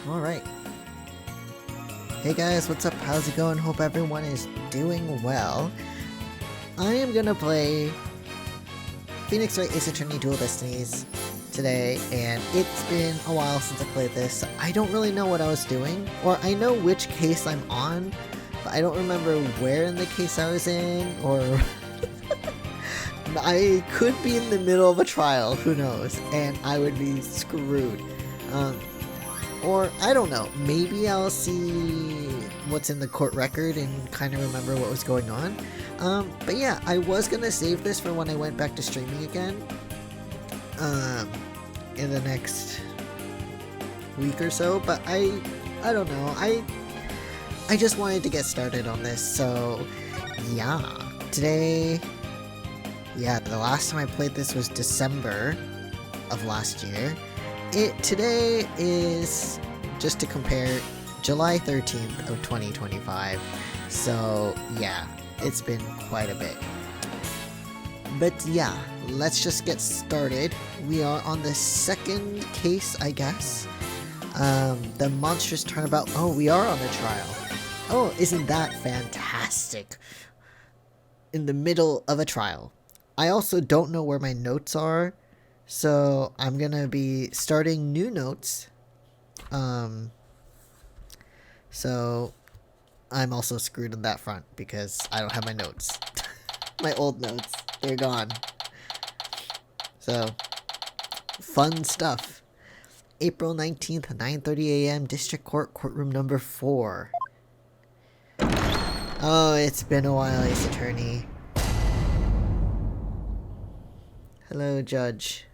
Alright. Hey guys, what's up? How's it going? Hope everyone is doing well. I am gonna play Phoenix Wright Ace Attorney Dual Destinies today, and it's been a while since I played this. I don't really know what I was doing, or I know which case I'm on, but I don't remember where in the case I was in, or I could be in the middle of a trial, who knows, and I would be screwed. Or, I don't know, maybe I'll see what's in the court record and kind of remember what was going on. But yeah, I was gonna save this for when I went back to streaming again. In the next week or so, but I don't know, I just wanted to get started on this, so yeah. Today, yeah, the last time I played this was December of last year. Today is, just to compare, July 13th of 2025, so yeah, it's been quite a bit. But yeah, let's just get started. We are on the second case, I guess. The monstrous turnabout. Oh, we are on a trial. Oh, isn't that fantastic? In the middle of a trial. I also don't know where my notes are, so I'm gonna be starting new notes. So I'm also screwed on that front because I don't have my notes. My old notes, they're gone. So, fun stuff. April 19th, 9:30 a.m., District Court, Courtroom number 4. Oh, it's been a while, Ace Attorney. Hello, Judge.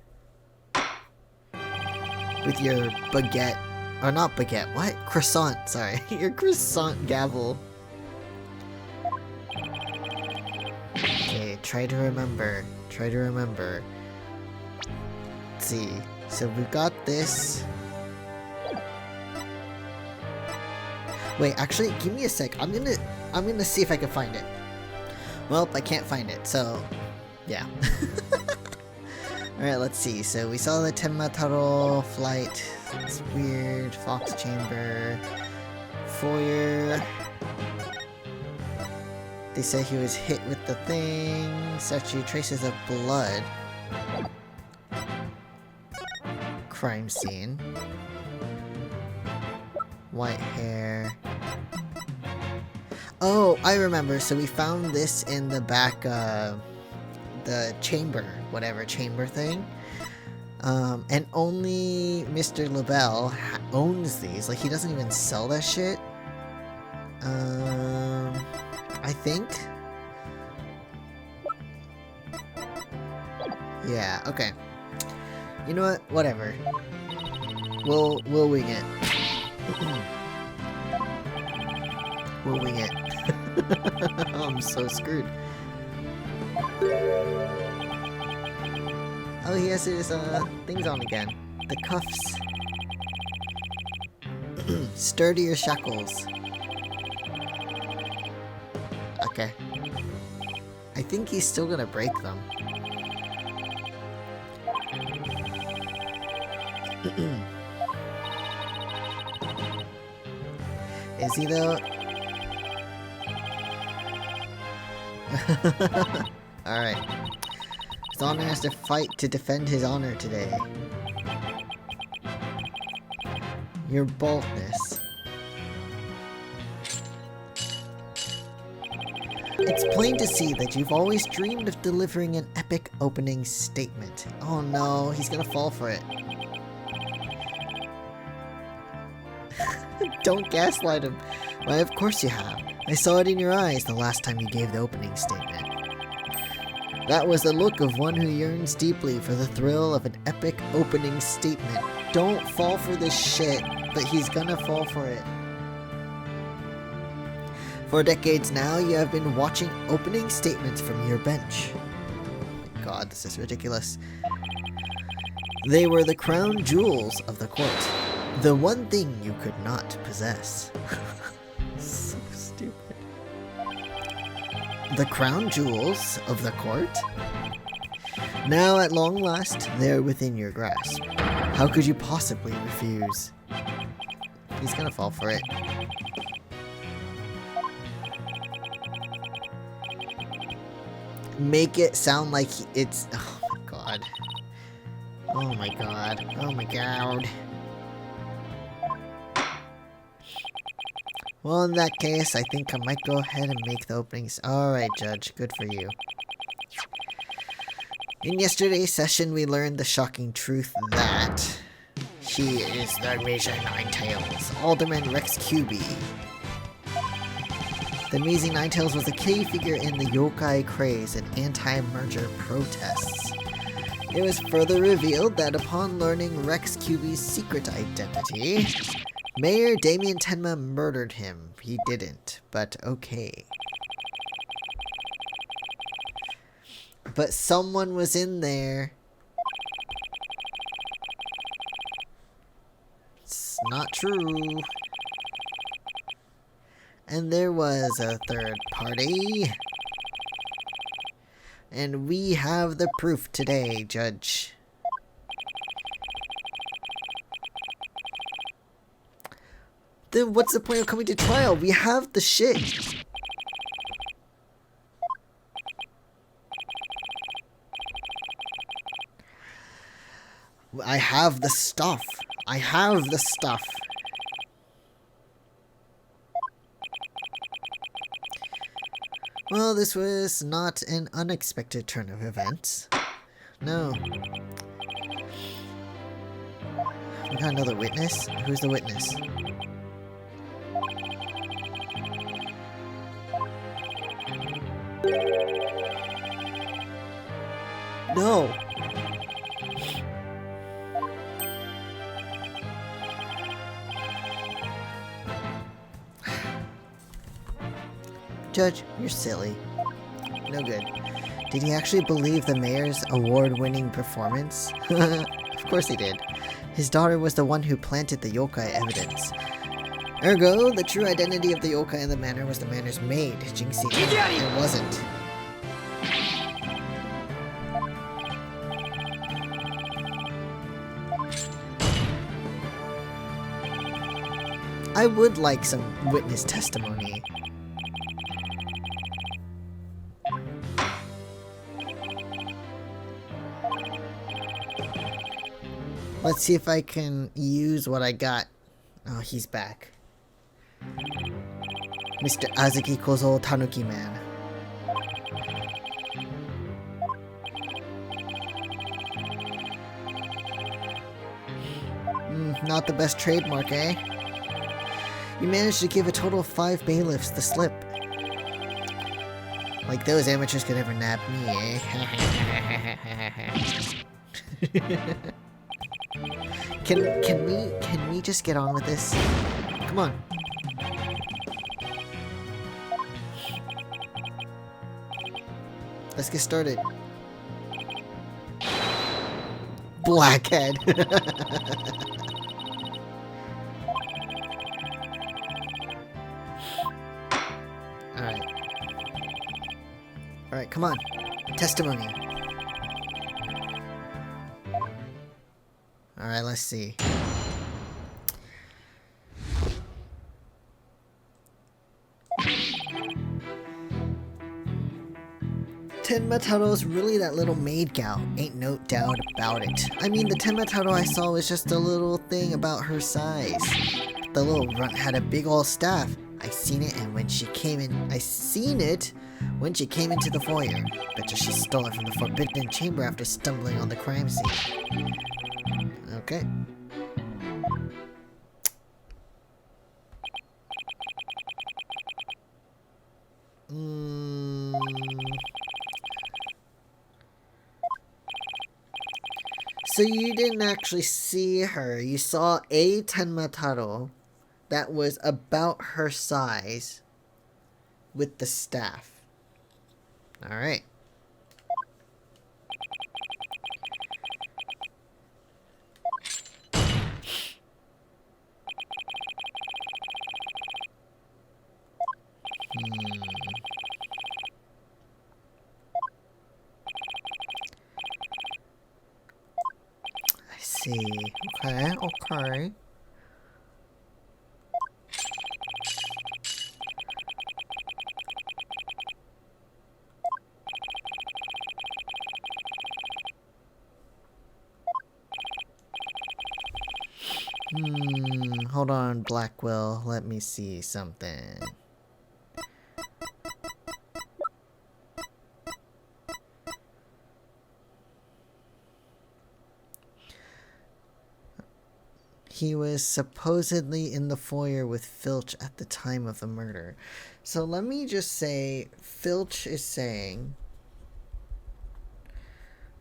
With your baguette. Or not baguette, what? Croissant, sorry. Your croissant gavel. Okay, try to remember. Try to remember. Let's see. So we've got this. Wait, actually, give me a sec. I'm gonna see if I can find it. Well, I can't find it, so yeah. Alright, let's see. So we saw the Tenmataro flight. It's weird. Fox chamber. Foyer. They said he was hit with the thing. Such traces of blood. Crime scene. White hair. Oh, I remember. So we found this in the back, the chamber, whatever chamber thing. And only Mr. LaBelle owns these. Like, he doesn't even sell that shit. I think. Yeah, okay. You know what? Whatever. We'll wing it. We'll wing it. I'm so screwed. Oh, he has his things on again. The cuffs. Sturdier shackles. Okay. I think he's still gonna break them. Is he though? Alright. His honor has to fight to defend his honor today. Your boldness. It's plain to see that you've always dreamed of delivering an epic opening statement. Oh no, he's gonna fall for it. Don't gaslight him. Why, of course you have. I saw it in your eyes the last time you gave the opening statement. That was the look of one who yearns deeply for the thrill of an epic opening statement. Don't fall for this shit, but he's gonna fall for it. For decades now, you have been watching opening statements from your bench. Oh my god, this is ridiculous. They were the crown jewels of the court. The one thing you could not possess. So stupid. The crown jewels of the court? Now, at long last, they're within your grasp. How could you possibly refuse? He's gonna fall for it. Make it sound like it's... Oh my god. Oh my god. Oh my god. Well, in that case, I think I might go ahead and make the openings. Alright, Judge. Good for you. In yesterday's session, we learned the shocking truth that... He is the Major Ninetales, Alderman Rex QB. The Amazing Ninetales was a key figure in the yokai craze and anti-merger protests. It was further revealed that upon learning Rex QB's secret identity, Mayor Damien Tenma murdered him. He didn't, but okay. But someone was in there. It's not true. And there was a third party. And we have the proof today, Judge. Then what's the point of coming to trial? We have the shit. I have the stuff. I have the stuff. Well, this was not an unexpected turn of events. No. We got another witness? Who's the witness? No! Judge, you're silly. No good. Did he actually believe the mayor's award-winning performance? Of course he did. His daughter was the one who planted the yokai evidence. Ergo, the true identity of the yokai in the manor was the manor's maid, Jinxie. It wasn't. I would like some witness testimony. Let's see if I can use what I got. Oh, he's back. Mr. Azuki Kozo Tanuki Man. Not the best trademark, eh? You managed to give a total of 5 bailiffs the slip. Like those amateurs could ever nab me, eh? Can we just get on with this? Come on. Let's get started. Blackhead. Alright. Alright, come on. Testimony. Alright, let's see. Tenma Taro's really that little maid gal, ain't no doubt about it. I mean, the Tenma Taro I saw was just a little thing about her size. The little runt had a big ol' staff. I seen it when she came into the foyer. Betcha she stole it from the forbidden chamber after stumbling on the crime scene. Okay. So you didn't actually see her. You saw a Tenma Taro that was about her size with the staff. Alright. I see. Okay, okay. Hold on, Blackwell. Let me see something. He was supposedly in the foyer with Filch at the time of the murder. So let me just say, Filch is saying,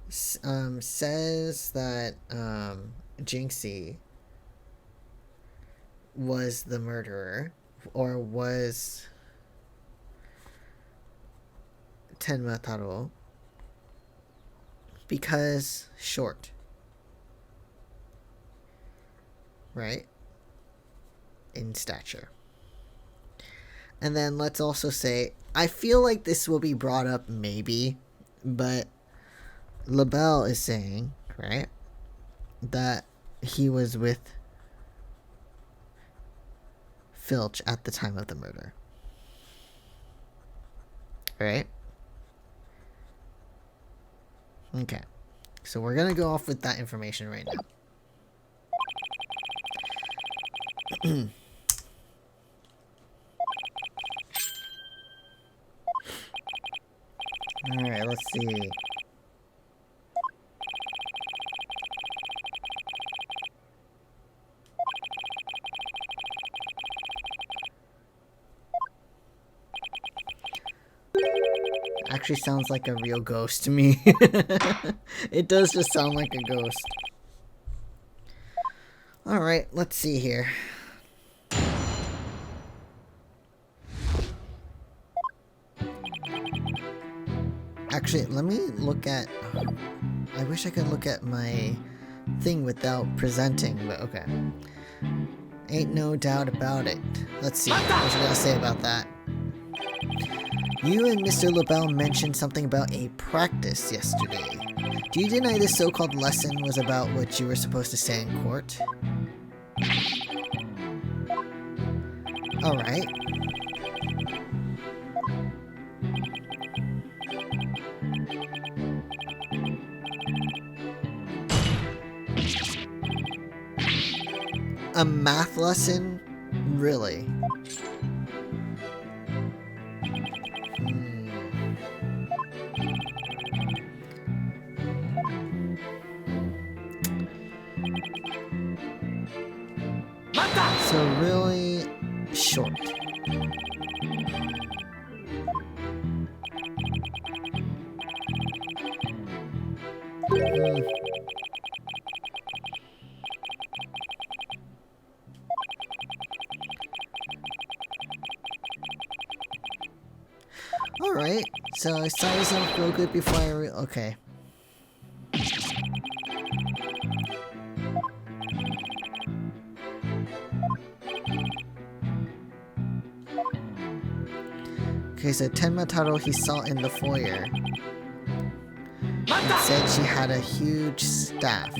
says that Jinxie was the murderer, or was Tenma Taro, because short. Right? In stature. And then let's also say, I feel like this will be brought up maybe, but LaBelle is saying, right, that he was with Filch at the time of the murder. Right? Okay. So we're going to go off with that information right now. Alright, let's see. Actually sounds like a real ghost to me. It does just sound like a ghost. Alright, let's see here. Actually, let me look at... I wish I could look at my thing without presenting, but okay. Ain't no doubt about it. Let's see, what you gotta say about that? You and Mr. LaBelle mentioned something about a practice yesterday. Do you deny this so-called lesson was about what you were supposed to say in court? Alright. A math lesson? Really? So really short. Alright, so I saw myself real good before I okay. Okay, so Tenma Taro he saw in the foyer. It said she had a huge staff.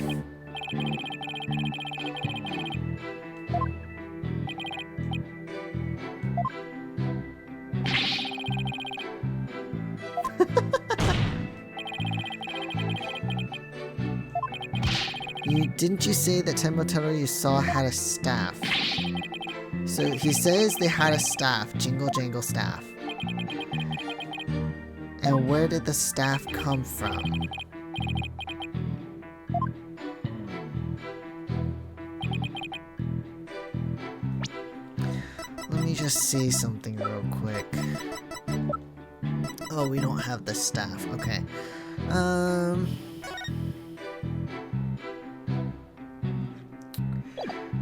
Didn't you say that Tenma Taro you saw had a staff? So he says they had a staff, jingle jangle staff. And where did the staff come from? Let me just see something real quick. Oh, we don't have the staff. Okay.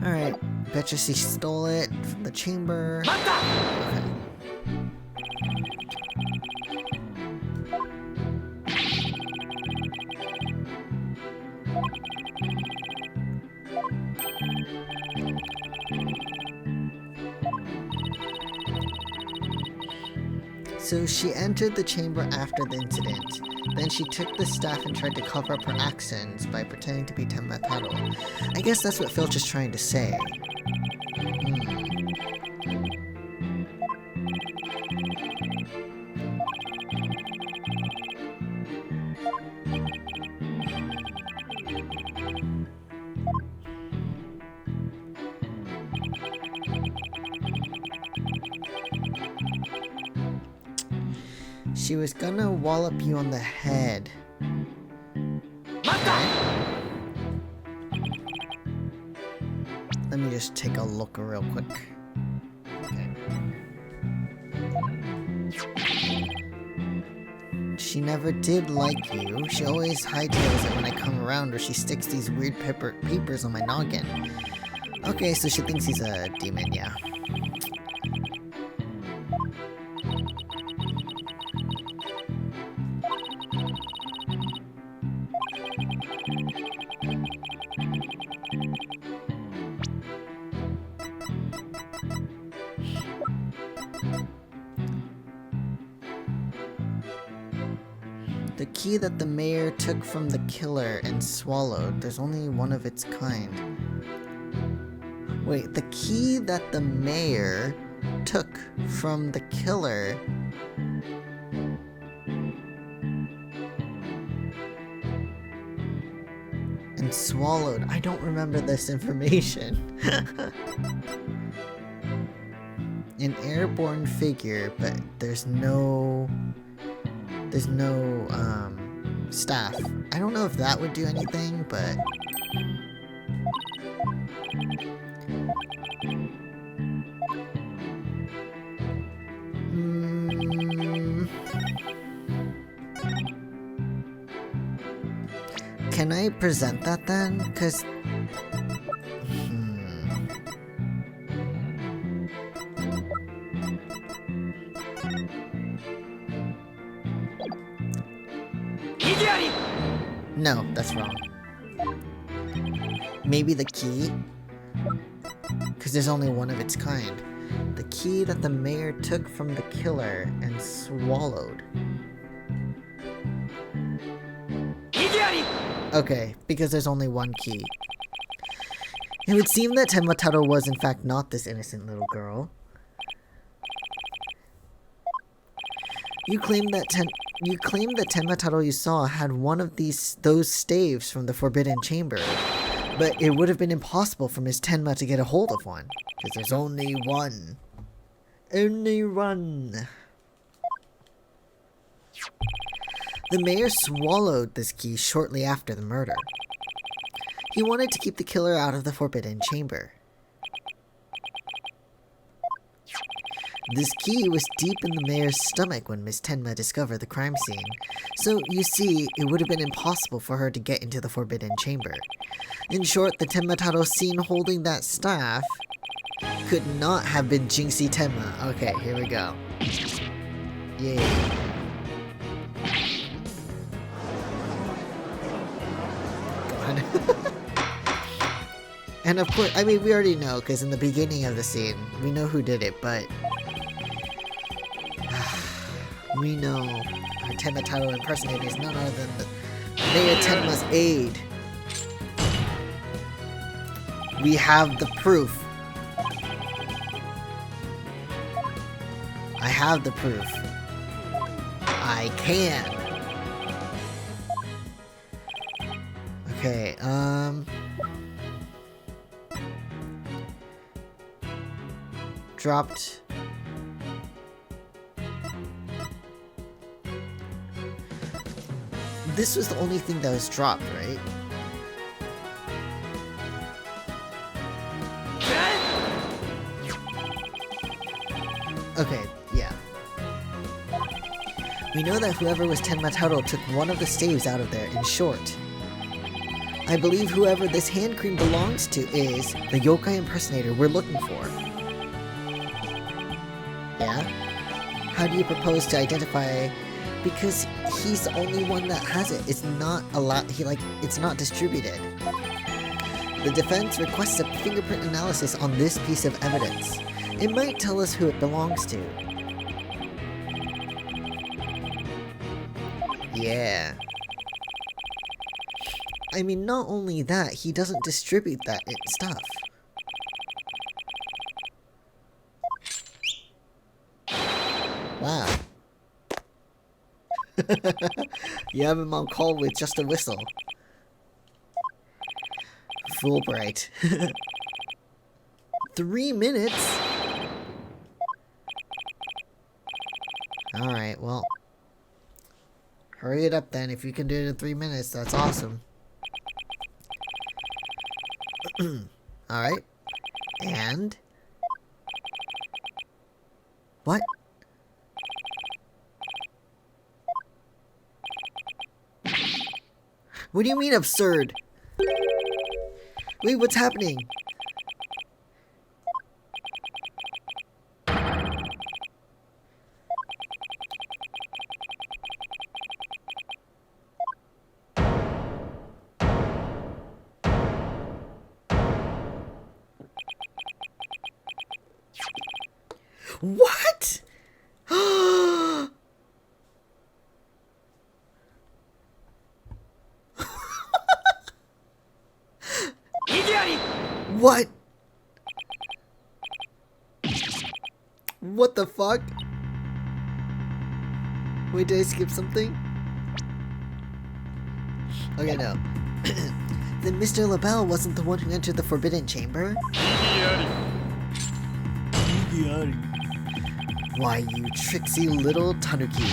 Alright. Betcha she stole it from the chamber. Okay. So she entered the chamber after the incident. Then she took the staff and tried to cover up her actions by pretending to be Tenma Taro. I guess that's what Filch is trying to say. She was gonna wallop you on the head. Okay. Let me just take a look real quick. Okay. She never did like you. She always hightails it when I come around, or she sticks these weird papers on my noggin. Okay, so she thinks he's a demon, yeah. The key that the mayor took from the killer and swallowed. There's only one of its kind. Wait, the key that the mayor took from the killer and swallowed. I don't remember this information. An airborne figure, but there's no staff. I don't know if that would do anything, but can I present that then? Because no, that's wrong. Maybe the key? Because there's only one of its kind. The key that the mayor took from the killer and swallowed. Okay, because there's only one key. It would seem that Tenmataro was in fact not this innocent little girl. You claim that Tenmataro you saw had one of those staves from the Forbidden Chamber, but it would have been impossible for Miss Tenma to get a hold of one, because there's only one. Only one. The mayor swallowed this key shortly after the murder. He wanted to keep the killer out of the Forbidden Chamber. This key was deep in the mayor's stomach when Miss Tenma discovered the crime scene, so you see, it would have been impossible for her to get into the Forbidden Chamber. In short, the Tenmataro seen holding that staff could not have been Jinxie Tenma. Okay, here we go. Yay. God. And of course, I mean, we already know, because in the beginning of the scene, we know who did it, but we know our Tenmataro impersonator is none other than the Mayor Tenma's aide. We have the proof. I have the proof. I can. Okay, dropped. This was the only thing that was dropped, right? Okay, yeah. We know that whoever was Tenmataro took one of the staves out of there, in short. I believe whoever this hand cream belongs to is the yokai impersonator we're looking for. Yeah? How do you propose to identify? Because he's the only one that has it. It's not it's not distributed. The defense requests a fingerprint analysis on this piece of evidence. It might tell us who it belongs to. Yeah. I mean, not only that, he doesn't distribute that stuff. Wow. You have him on call with just a whistle. Fulbright. 3 minutes? Alright, well. Hurry it up then. If you can do it in 3 minutes, that's awesome. Alright. And... What? What do you mean absurd? Wait, what's happening? What? What? What the fuck? Wait, did I skip something? Okay, no. Then Mr. LaBelle wasn't the one who entered the Forbidden Chamber? Why, you tricksy little tanuki.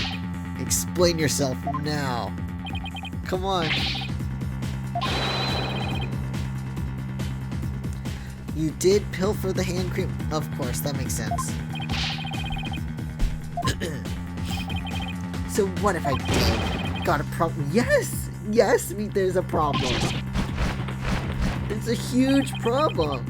Explain yourself now. Come on. You did pilfer the hand cream. Of course, that makes sense. So what if I did? Got a problem? Yes! Yes, there's a problem. It's a huge problem.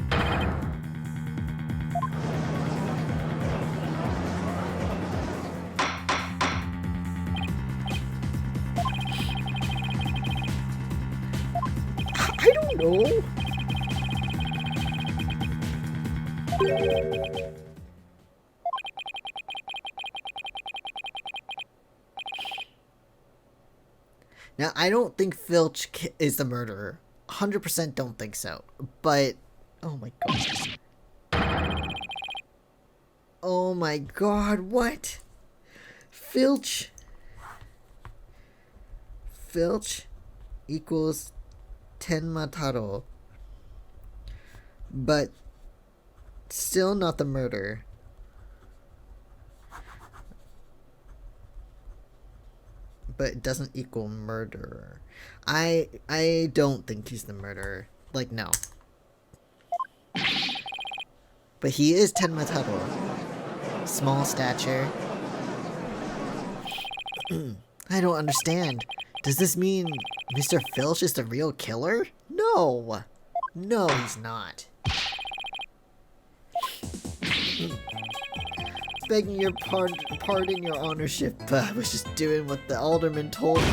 I don't know. Now, I don't think Filch is the murderer. 100% don't think so. But, oh my god. Oh my god, what? Filch equals Tenmataro. But still not the murderer. But it doesn't equal murderer. I don't think he's the murderer. Like, no. But he is Tenmataro. Small stature. I don't understand. Does this mean Mr. Filch is the real killer? No. No, he's not. Begging your pardon, your honorship, but I was just doing what the alderman told me.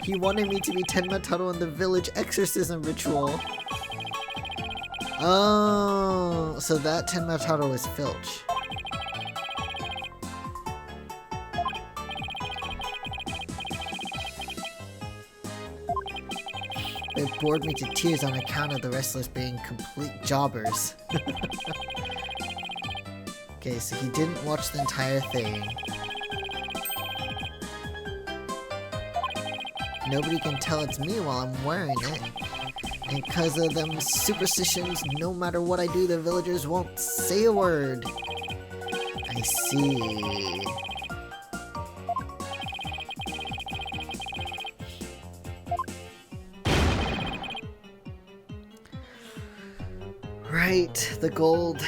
He wanted me to be Tenmataro in the village exorcism ritual. Oh, so that Tenmataro is Filch. It bored me to tears on account of the wrestlers being complete jobbers. Okay, so he didn't watch the entire thing. Nobody can tell it's me while I'm wearing it. And because of them superstitions, no matter what I do, the villagers won't say a word. I see. Right, the gold.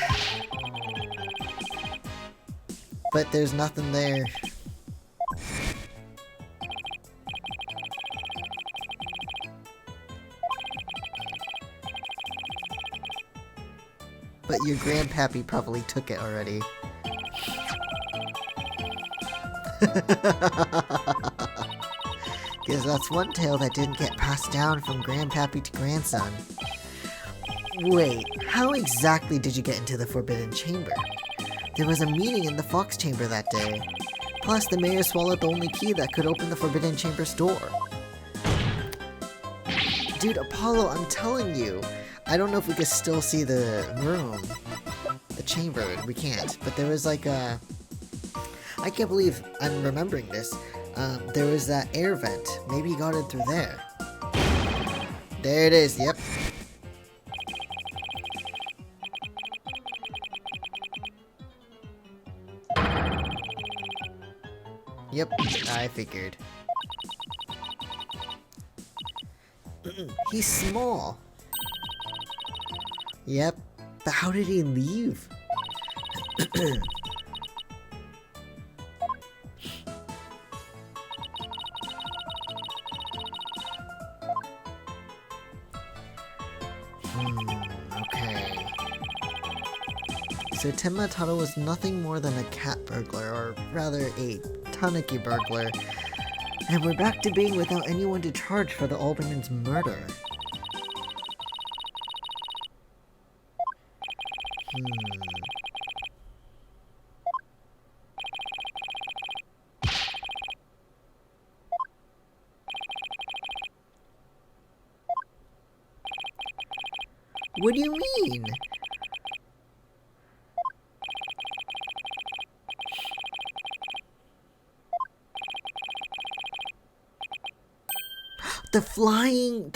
But there's nothing there. But your grandpappy probably took it already. Because that's one tale that didn't get passed down from grandpappy to grandson. Wait, how exactly did you get into the Forbidden Chamber? There was a meeting in the Fox Chamber that day. Plus, the mayor swallowed the only key that could open the Forbidden Chamber's door. Dude, Apollo, I'm telling you. I don't know if we could still see the room. The chamber, we can't. But there was like a... I can't believe I'm remembering this. There was that air vent. Maybe he got it through there. There it is, yep. Yep, I figured. He's small. Yep, but how did he leave? Okay. So Tenma Taro was nothing more than a cat burglar, or rather a tanuki burglar. And we're back to being without anyone to charge for the alderman's murder. What do you mean? The flying.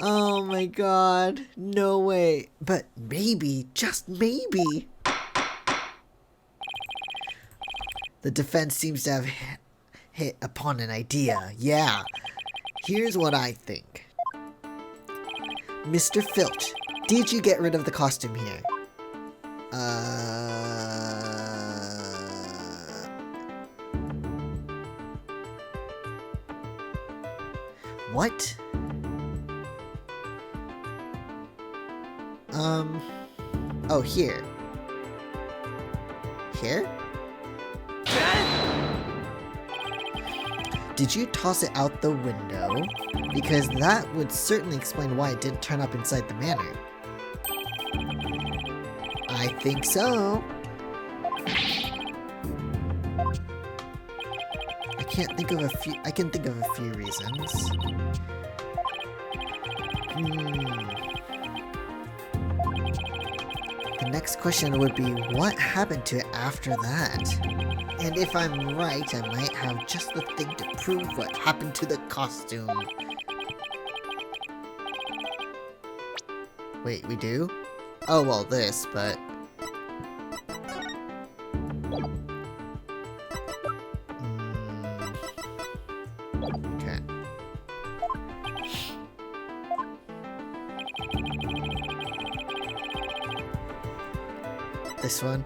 Oh my god, no way. But maybe, just maybe. The defense seems to have hit upon an idea. Yeah, here's what I think. Mr. Filch, did you get rid of the costume here? What? Oh, here. Here? Did you toss it out the window? Because that would certainly explain why it didn't turn up inside the manor. I think so. I can think of a few reasons. The next question would be, what happened to it after that? And if I'm right, I might have just the thing to prove what happened to the costume. Wait, we do? Oh, well, this, but... Okay. This one?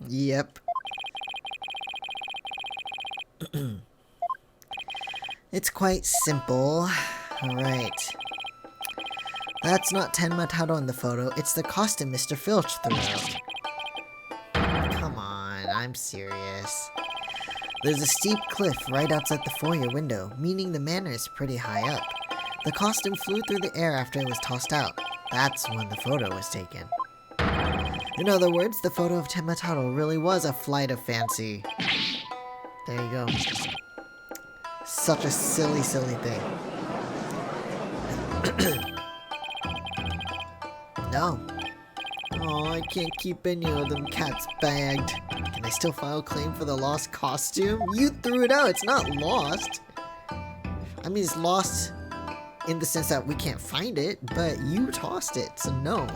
Yep. It's quite simple. Alright. That's not Tenma Taro in the photo, it's the costume Mr. Filch threw out. Come on, I'm serious. There's a steep cliff right outside the foyer window, meaning the manor is pretty high up. The costume flew through the air after it was tossed out. That's when the photo was taken. In other words, the photo of Tenma Taro really was a flight of fancy. There you go. Such a silly, silly thing. No. Oh, I can't keep any of them cats bagged. Can I still file a claim for the lost costume? You threw it out, it's not lost. I mean, it's lost in the sense that we can't find it, but you tossed it, so no.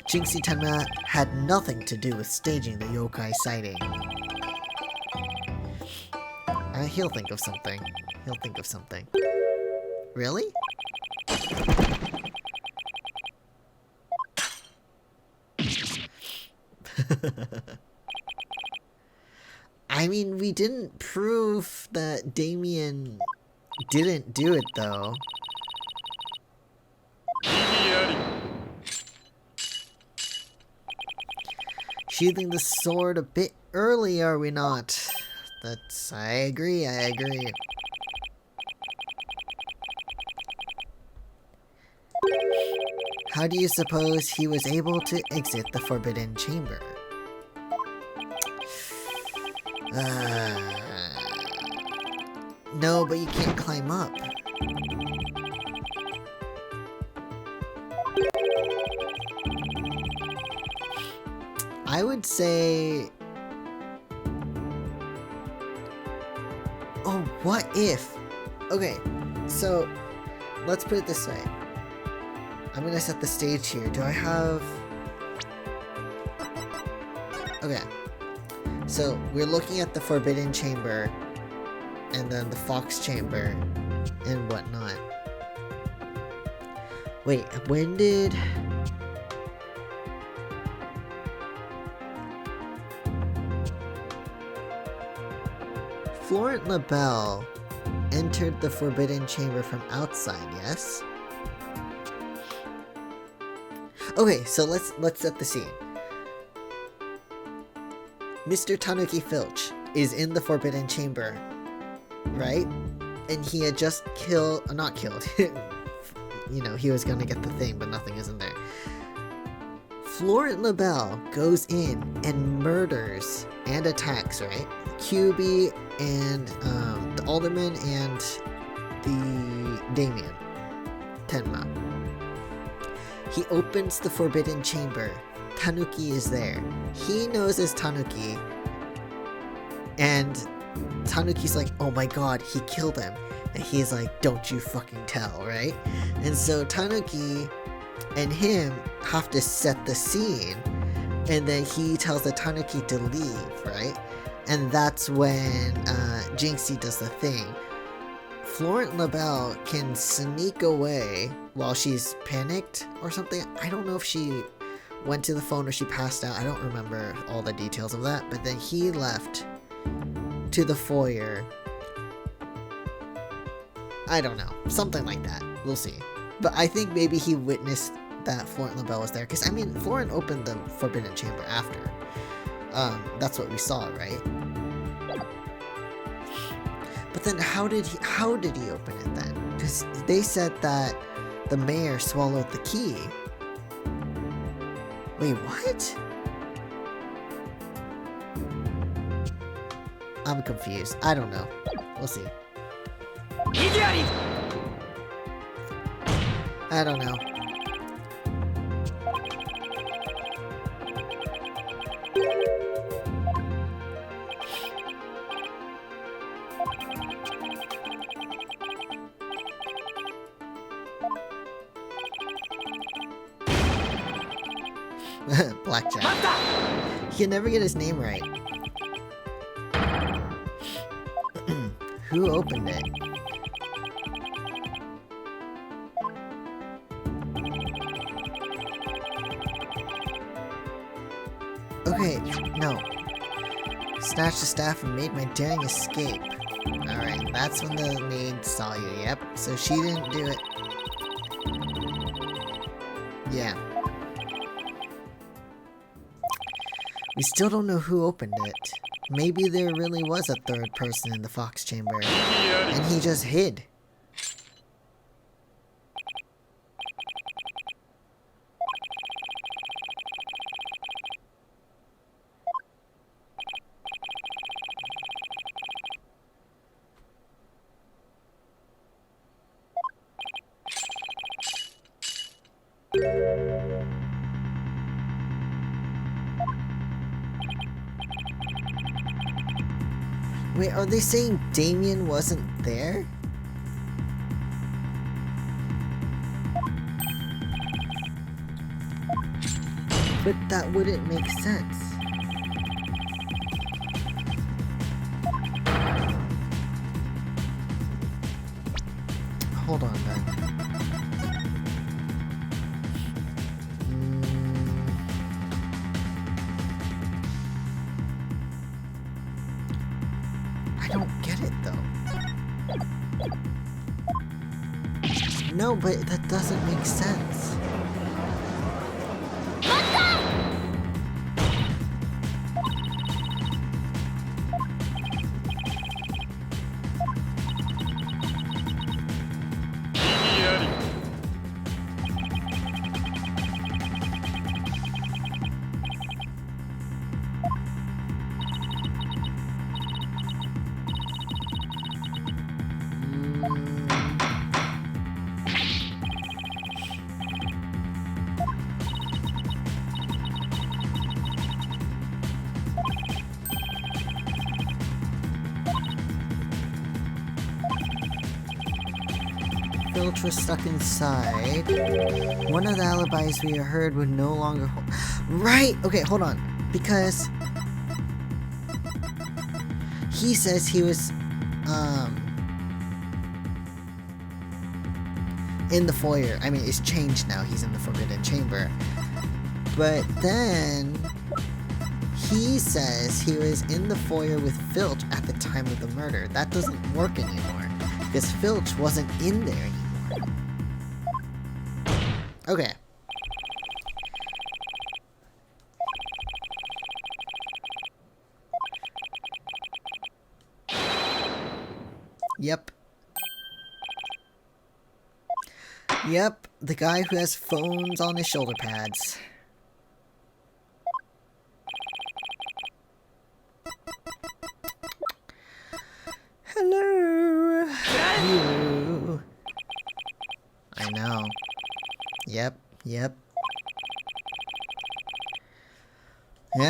Jinxie Tenma had nothing to do with staging the yokai sighting. He'll think of something. He'll think of something. Really? I mean, we didn't prove that Damien didn't do it, though. Sheathing the sword a bit early, are we not? I agree. How do you suppose he was able to exit the forbidden chamber? No, but you can't climb up. I would say... Oh, what if? Okay, so let's put it this way. I'm gonna set the stage here. Do I have... Okay. So, we're looking at the Forbidden Chamber, and then the Fox Chamber, and whatnot. Wait, when did... Florent LaBelle entered the Forbidden Chamber from outside, yes? Okay, so let's set the scene. Mr. Tanuki Filch is in the Forbidden Chamber, right? And he had just not killed. You know, he was gonna get the thing, but nothing is in there. Florent LaBelle goes in and murders and attacks, right? QB and the Alderman and the Damien. Tenma. He opens the Forbidden Chamber. Tanuki is there. He knows it's Tanuki. And Tanuki's like, oh my god, he killed him. And he's like, don't you fucking tell, right? And so Tanuki and him have to set the scene. And then he tells the Tanuki to leave, right? And that's when Jinxie does the thing. Florent LaBelle can sneak away while she's panicked or something. I don't know if she went to the phone or she passed out. I don't remember all the details of that. But then he left to the foyer. I don't know. Something like that. We'll see. But I think maybe he witnessed that Florent LaBelle was there. Because, I mean, Florent opened the Forbidden Chamber after. That's what we saw, right? But then how did he open it then? Because they said that the mayor swallowed the key. Wait, what? I'm confused. I don't know. We'll see. I don't know. Blackjack. He can never get his name right. Who opened it? Okay, no. Snatched the staff and made my daring escape. Alright, that's when the maid saw you, yep. So she didn't do it. Yeah. We still don't know who opened it. Maybe there really was a third person in the Fox Chamber, and he just hid. Wait, are they saying Damien wasn't there? But that wouldn't make sense. Hold on, man. I don't get it, though. No, but that doesn't make sense. Filch was stuck inside. One of the alibis we heard would no longer hold. Right! Okay, hold on. Because he says he was, in the foyer. I mean, it's changed now. He's in the Forbidden Chamber. But then he says he was in the foyer with Filch at the time of the murder. That doesn't work anymore because Filch wasn't in there anymore. Okay. Yep. Yep, the guy who has phones on his shoulder pads. Hello. You. I know. Yep. Yeah,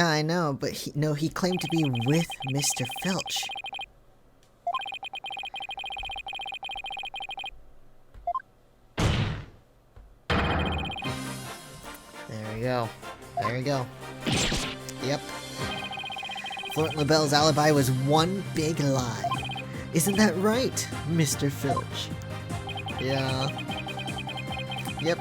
I know, but he claimed to be with Mr. Filch. There we go. Yep. Florent LaBelle's alibi was one big lie. Isn't that right, Mr. Filch? Yeah. Yep.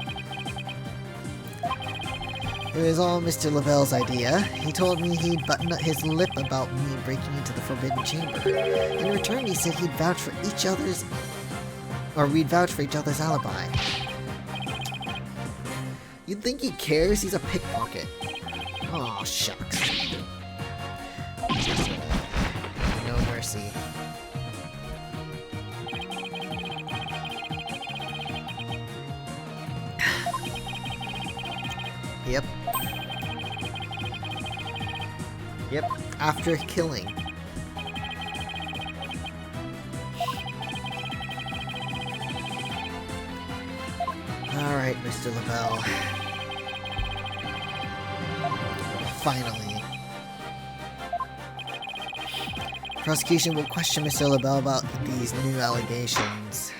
It was all Mr. LaBelle's idea. He told me he'd button up his lip about me breaking into the Forbidden Chamber. In return, he said he'd vouch for each other's... or we'd vouch for each other's alibi. You'd think he cares? He's a pickpocket. Aw, shucks. No mercy. Yep. Yep, after killing. Alright, Mr. LaBelle. Finally. Prosecution will question Mr. LaBelle about these new allegations.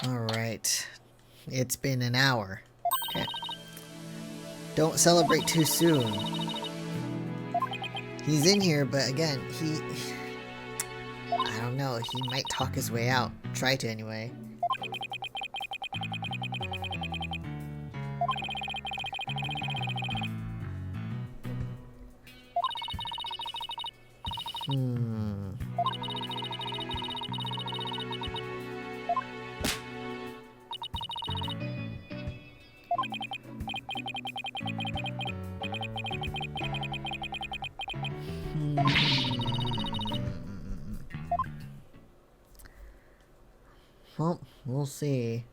Alright. It's been an hour. Okay. Don't celebrate too soon. He's in here, but again, I don't know, he might talk his way out. Try to anyway. Well, we'll see.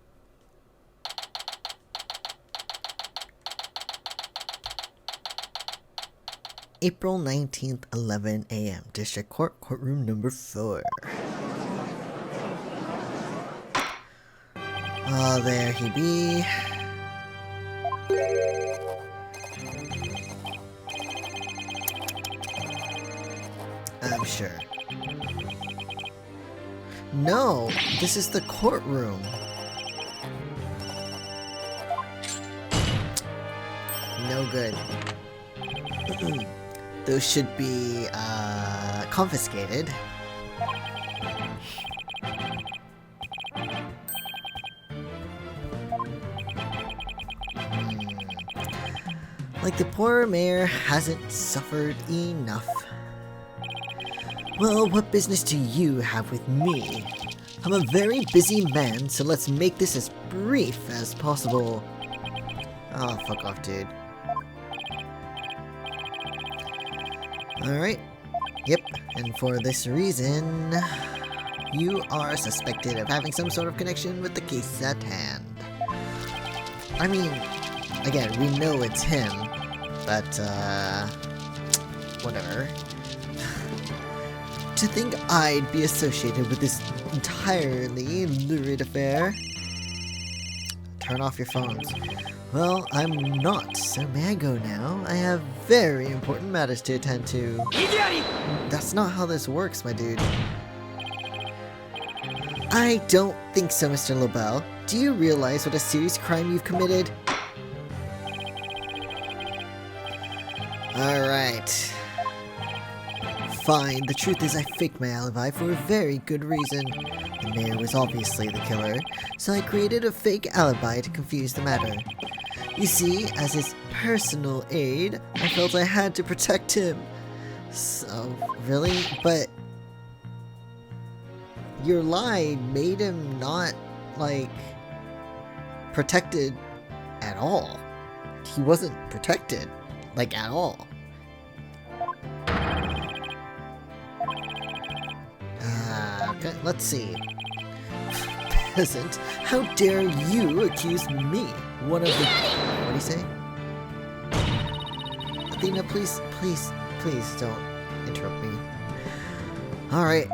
April 19th, 11 a.m. District Court, courtroom number 4. Oh, there he be. I'm sure. No, this is the courtroom. No good. Those should be, confiscated. Like the poor mayor hasn't suffered enough. Well, what business do you have with me? I'm a very busy man, so let's make this as brief as possible. Oh, fuck off, dude. Alright. Yep, and for this reason, you are suspected of having some sort of connection with the case at hand. I mean, again, we know it's him, but, whatever. To think I'd be associated with this entirely lurid affair? Turn off your phones. Well, I'm not, so may I go now? I have very important matters to attend to. That's not how this works, my dude. I don't think so, Mr. LaBelle. Do you realize what a serious crime you've committed? Alright. Fine, the truth is I faked my alibi for a very good reason. The mayor was obviously the killer, so I created a fake alibi to confuse the matter. You see, as his personal aide, I felt I had to protect him. So, really? But your lie made him not, like, protected at all. He wasn't protected, like, at all. Okay, let's see. Peasant, how dare you accuse me, one of the... What do you say? Athena, please don't interrupt me. Alright.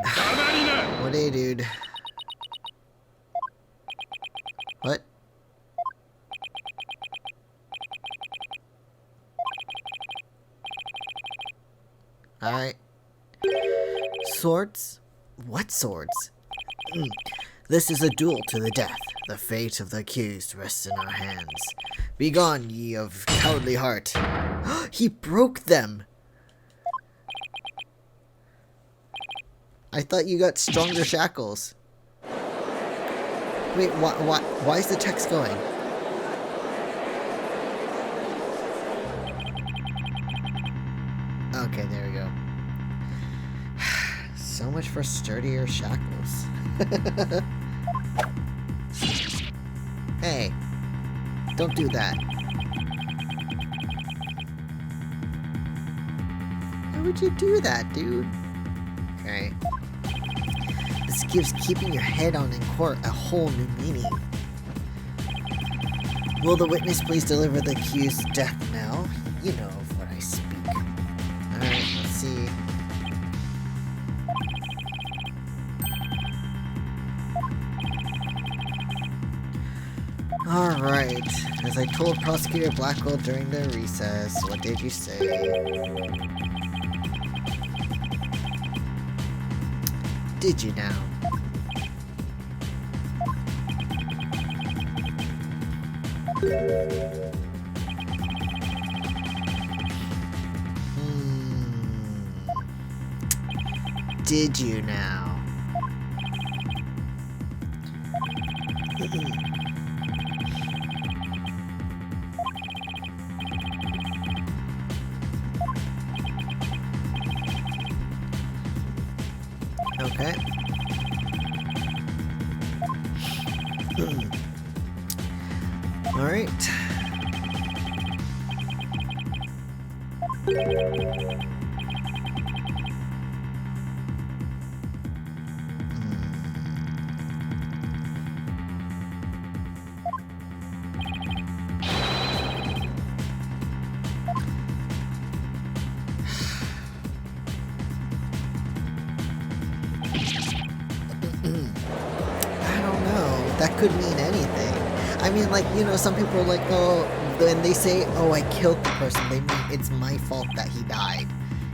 What day, dude? What? Alright. Swords? What swords? This is a duel to the death. The fate of the accused rests in our hands. Begone, ye of cowardly heart. He broke them! I thought you got stronger shackles. Wait, why is the text going? Okay, there we go. So much for sturdier shackles. Hey, don't do that. Why would you do that, dude? Okay. This gives keeping your head on in court a whole new meaning. Will the witness please deliver the accused's death now? You know of what I speak. Alright, let's see. Alright, as I told Prosecutor Blackwell during the recess, what did you say? Did you now? Did you now? Okay. All right. That could mean anything. I mean, like, you know, some people are like, oh, when they say, oh, I killed the person, they mean it's my fault that he died.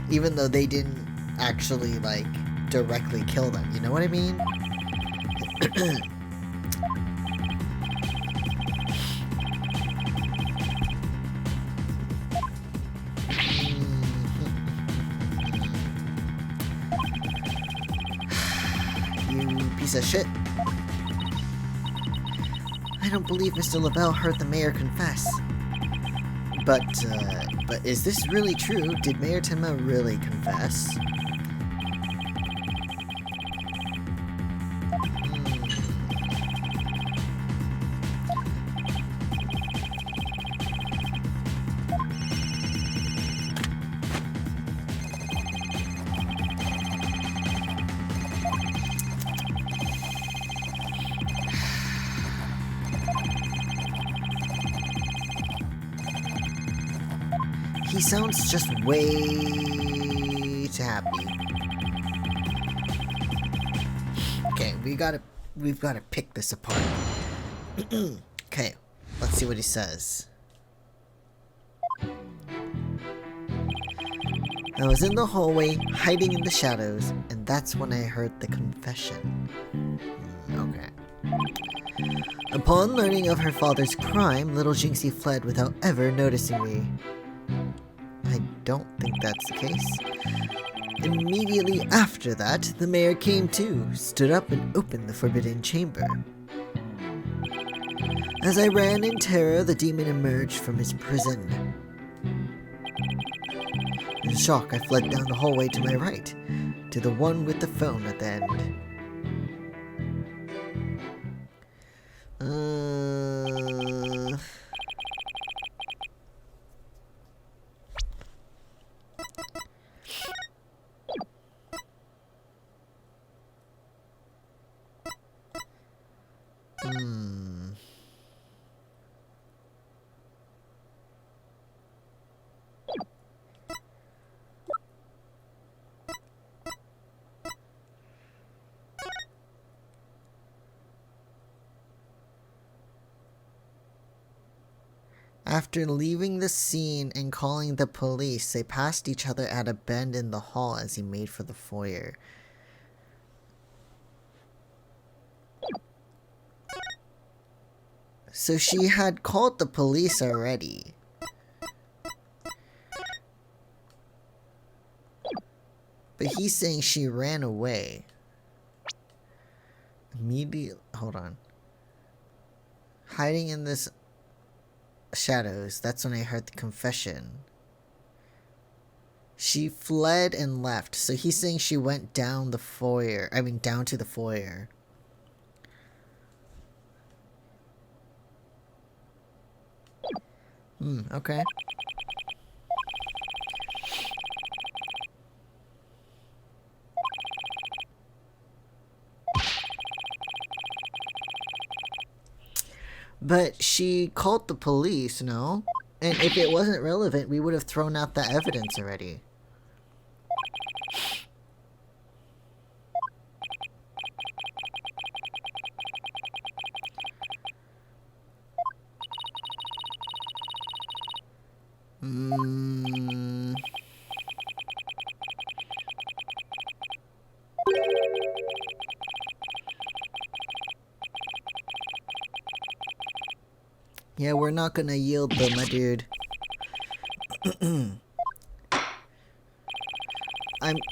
Even though they didn't actually, like, directly kill them. You know what I mean? You piece of shit. I don't believe Mr. LaBelle heard the mayor confess. But is this really true? Did Mayor Tenma really confess? He sounds just way too happy. Okay, we've got to pick this apart. Okay, let's see what he says. I was in the hallway, hiding in the shadows, and that's when I heard the confession. Okay. Upon learning of her father's crime, little Jinxie fled without ever noticing me. I don't think that's the case. Immediately after that, the mayor came too, stood up and opened the forbidden chamber. As I ran in terror, the demon emerged from his prison. In shock, I fled down the hallway to my right, to the one with the phone at the end. After leaving the scene and calling the police, they passed each other at a bend in the hall as he made for the foyer. So she had called the police already. But he's saying she ran away. Immediately, hold on. Hiding in this shadows, that's when I heard the confession. She fled and left, so he's saying she went down the foyer. I mean, down to the foyer. Okay. But she called the police, no? And if it wasn't relevant, we would have thrown out the evidence already. Yeah, we're not gonna yield though, my dude.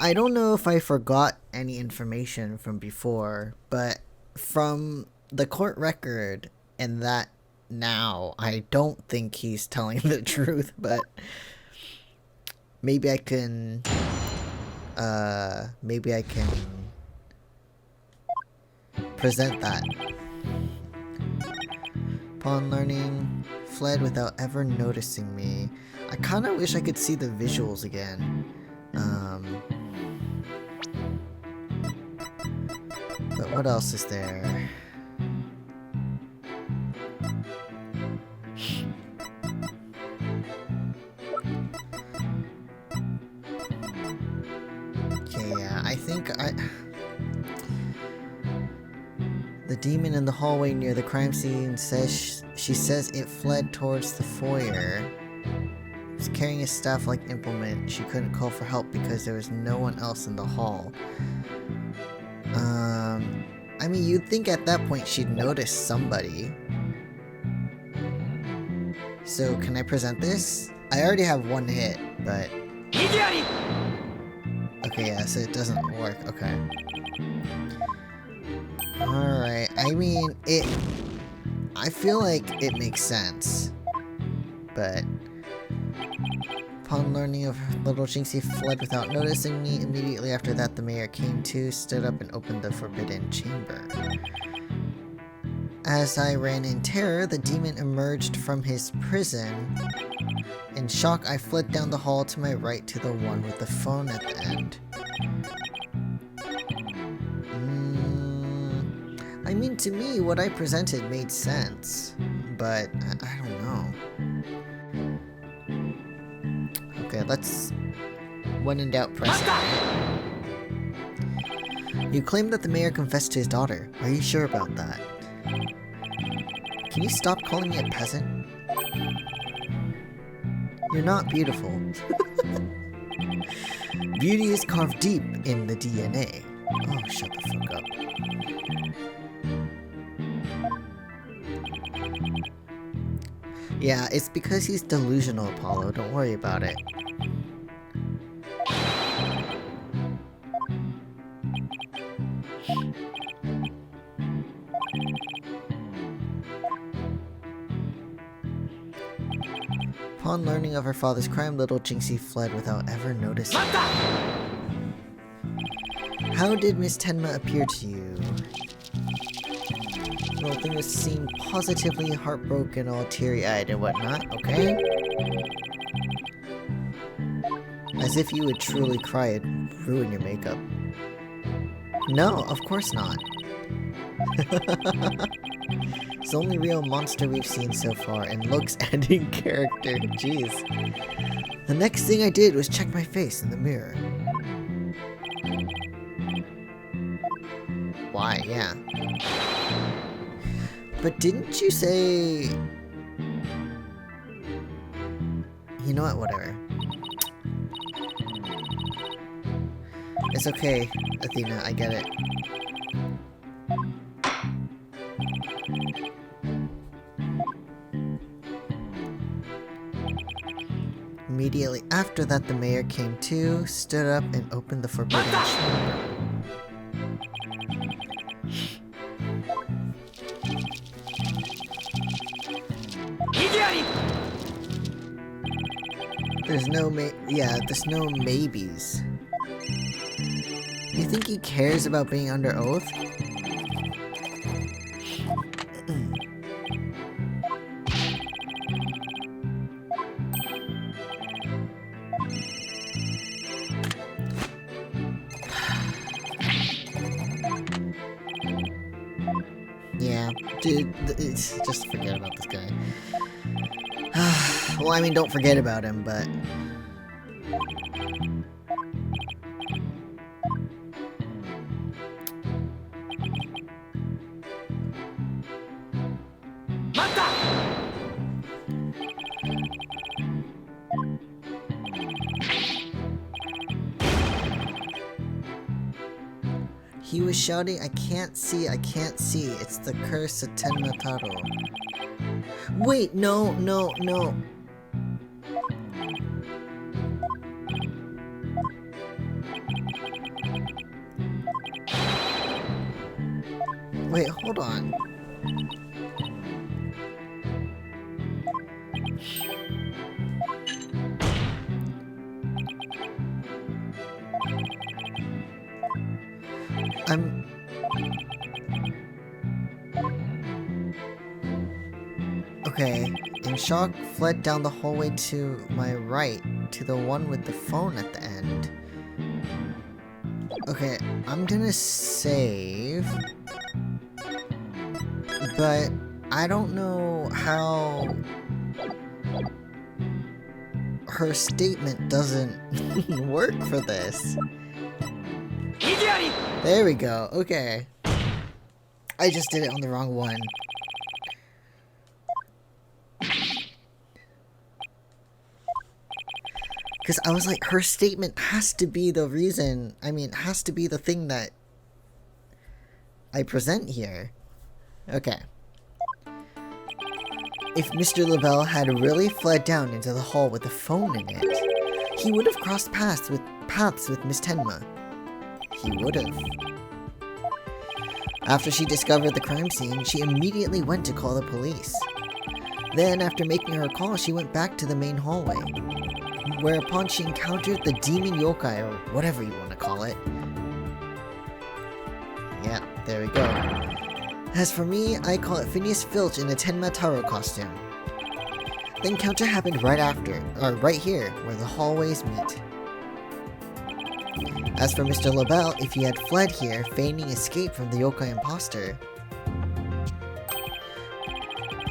I don't know if I forgot any information from before, but from the court record and that now, I don't think he's telling the truth, but maybe I can present that. Upon learning, fled without ever noticing me. I kind of wish I could see the visuals again. But what else is there? Okay, yeah, I think the demon in the hallway near the crime scene says she says it fled towards the foyer. It was carrying a staff-like implement. She couldn't call for help because there was no one else in the hall. I mean, you'd think at that point she'd notice somebody. So, can I present this? I already have one hit, but... Okay, yeah, so it doesn't work. Okay. Alright, I mean, I feel like it makes sense. But... Upon learning of little Jinxie fled without noticing me. Immediately after that, the mayor came to, stood up, and opened the forbidden chamber. As I ran in terror, the demon emerged from his prison. In shock, I fled down the hall to my right to the one with the phone at the end. I mean, to me, what I presented made sense, but I don't know. Okay, let's... When in doubt, press it. You claim that the mayor confessed to his daughter. Are you sure about that? Can you stop calling me a peasant? You're not beautiful. Beauty is carved deep in the DNA. Oh, shut the fuck up. Yeah, it's because he's delusional, Apollo. Don't worry about it. Upon learning of her father's crime, little Jinxie fled without ever noticing. How did Miss Tenma appear to you? Little thing was seen positively heartbroken, all teary-eyed and whatnot, okay? As if you would truly cry and ruin your makeup. No, of course not. It's the only real monster we've seen so far, and looks and in character, jeez. The next thing I did was check my face in the mirror. Why, yeah. But didn't you say... You know what, whatever. It's okay, Athena, I get it. Immediately after that, the mayor came to, stood up, and opened the forbidden chamber. There's no there's no maybes. You think he cares about being under oath? Yeah, dude, just forget about this guy. Well, I mean, don't forget about him, but... He was shouting, I can't see, it's the curse of Tenma Taro. Wait, no. Wait, hold on. Okay, in shock, fled down the hallway to my right, to the one with the phone at the end. Okay, I'm gonna save, but I don't know how her statement doesn't work for this. There we go, okay. I just did it on the wrong one. Because I was like, her statement has to be the reason, has to be the thing that I present here. Okay. If Mr. Lavelle had really fled down into the hall with the phone in it, he would have crossed paths with Miss Tenma. He would have. After she discovered the crime scene, she immediately went to call the police. Then, after making her call, she went back to the main hallway, whereupon she encountered the demon yokai, or whatever you want to call it. Yeah, there we go. As for me, I call it Phineas Filch in a Tenma Taro costume. The encounter happened right here, where the hallways meet. As for Mr. Lavelle, if he had fled here, feigning escape from the yokai imposter,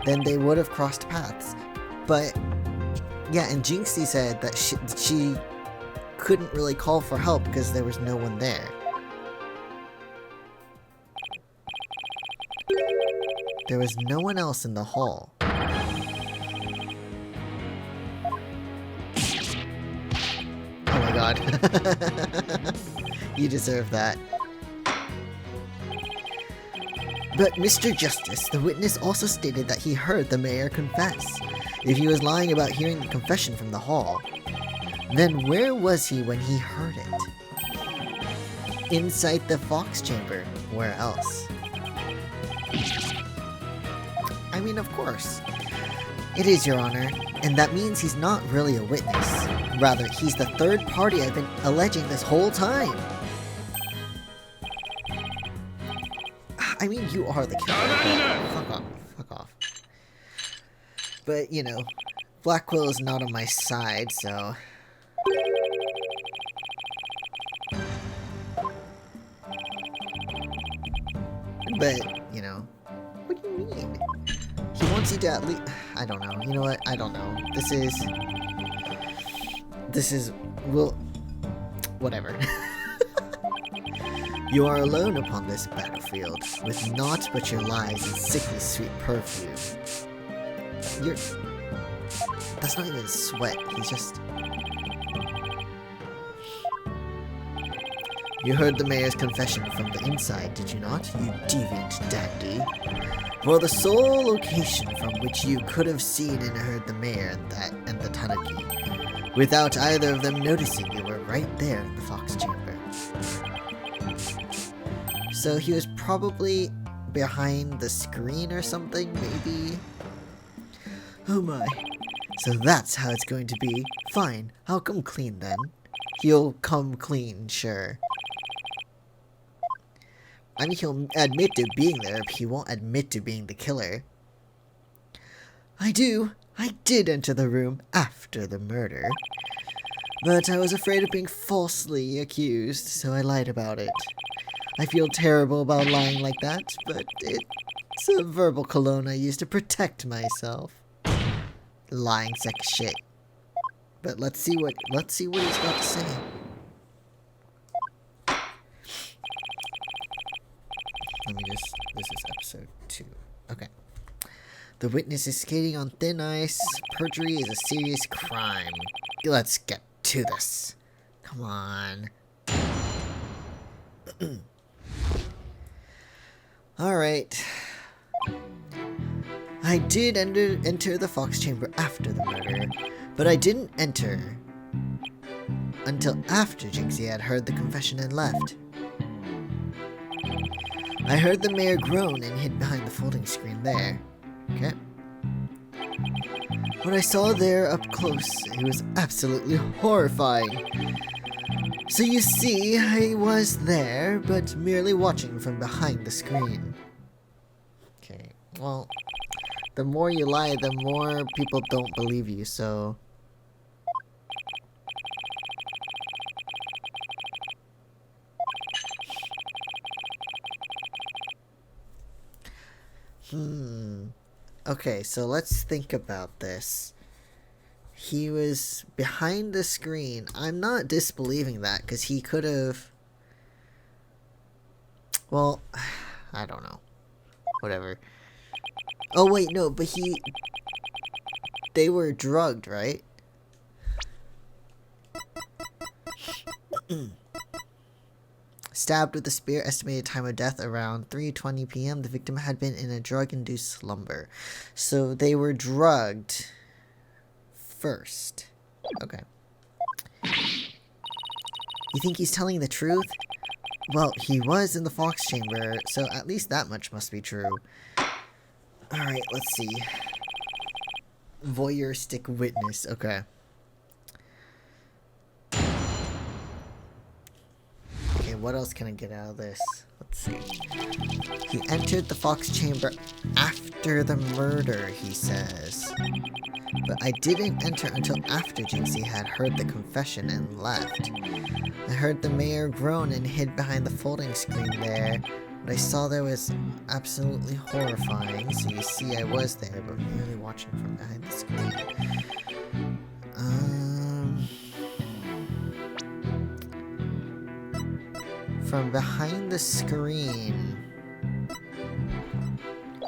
then they would have crossed paths. But, yeah, and Jinxie said that she couldn't really call for help because there was no one there. There was no one else in the hall. Oh my god. god. You deserve that. But Mr. Justice, the witness also stated that he heard the mayor confess. If he was lying about hearing the confession from the hall, then where was he when he heard it? Inside the Fox Chamber. Where else? I mean, of course. It is, Your Honor, and that means he's not really a witness. Rather, he's the third party I've been alleging this whole time. I mean, you are the killer. Fuck off. Fuck off. But, you know, Blackwell is not on my side, so... But, you know, what do you mean? He wants you to at least... I don't know. You know what? I don't know. This is... Well... Whatever. You are alone upon this battlefield, with naught but your lies and sickly sweet perfume. You're... That's not even sweat, he's just... You heard the mayor's confession from the inside, did you not, you deviant dandy? For the sole location from which you could have seen and heard the mayor and the tanuki, without either of them noticing you were right there in the Fox Chamber. So he was probably behind the screen or something, maybe? Oh my. So that's how it's going to be. Fine, I'll come clean then. He'll come clean, sure. I mean, he'll admit to being there, but he won't admit to being the killer. I did enter the room after the murder. But I was afraid of being falsely accused, so I lied about it. I feel terrible about lying like that, but it's a verbal cologne I use to protect myself. Lying sack of shit. But let's see what he's got to say. This is episode 2. Okay. The witness is skating on thin ice. Perjury is a serious crime. Let's get to this. Come on. Alright. I did enter the Fox Chamber after the murder, but I didn't enter until after Jinxie had heard the confession and left. I heard the mayor groan and hid behind the folding screen there. Okay. What I saw there up close, it was absolutely horrifying. So you see, I was there, but merely watching from behind the screen. Okay, well, the more you lie, the more people don't believe you, so... Okay, so let's think about this. He was behind the screen. I'm not disbelieving that, because he could have... Well, I don't know. Whatever. Oh, wait, no, but they were drugged, right? Stabbed with a spear, estimated time of death around 3:20 p.m. The victim had been in a drug-induced slumber. So they were drugged first. Okay. You think he's telling the truth? Well, he was in the Fox Chamber, so at least that much must be true. Alright, let's see. Voyeuristic witness, okay. Okay, what else can I get out of this? Let's see. He entered the Fox Chamber after the murder, he says. But I didn't enter until after Jinxie had heard the confession and left. I heard the mayor groan and hid behind the folding screen there. What I saw there was absolutely horrifying, so you see I was there, but merely watching from behind the screen. From behind the screen.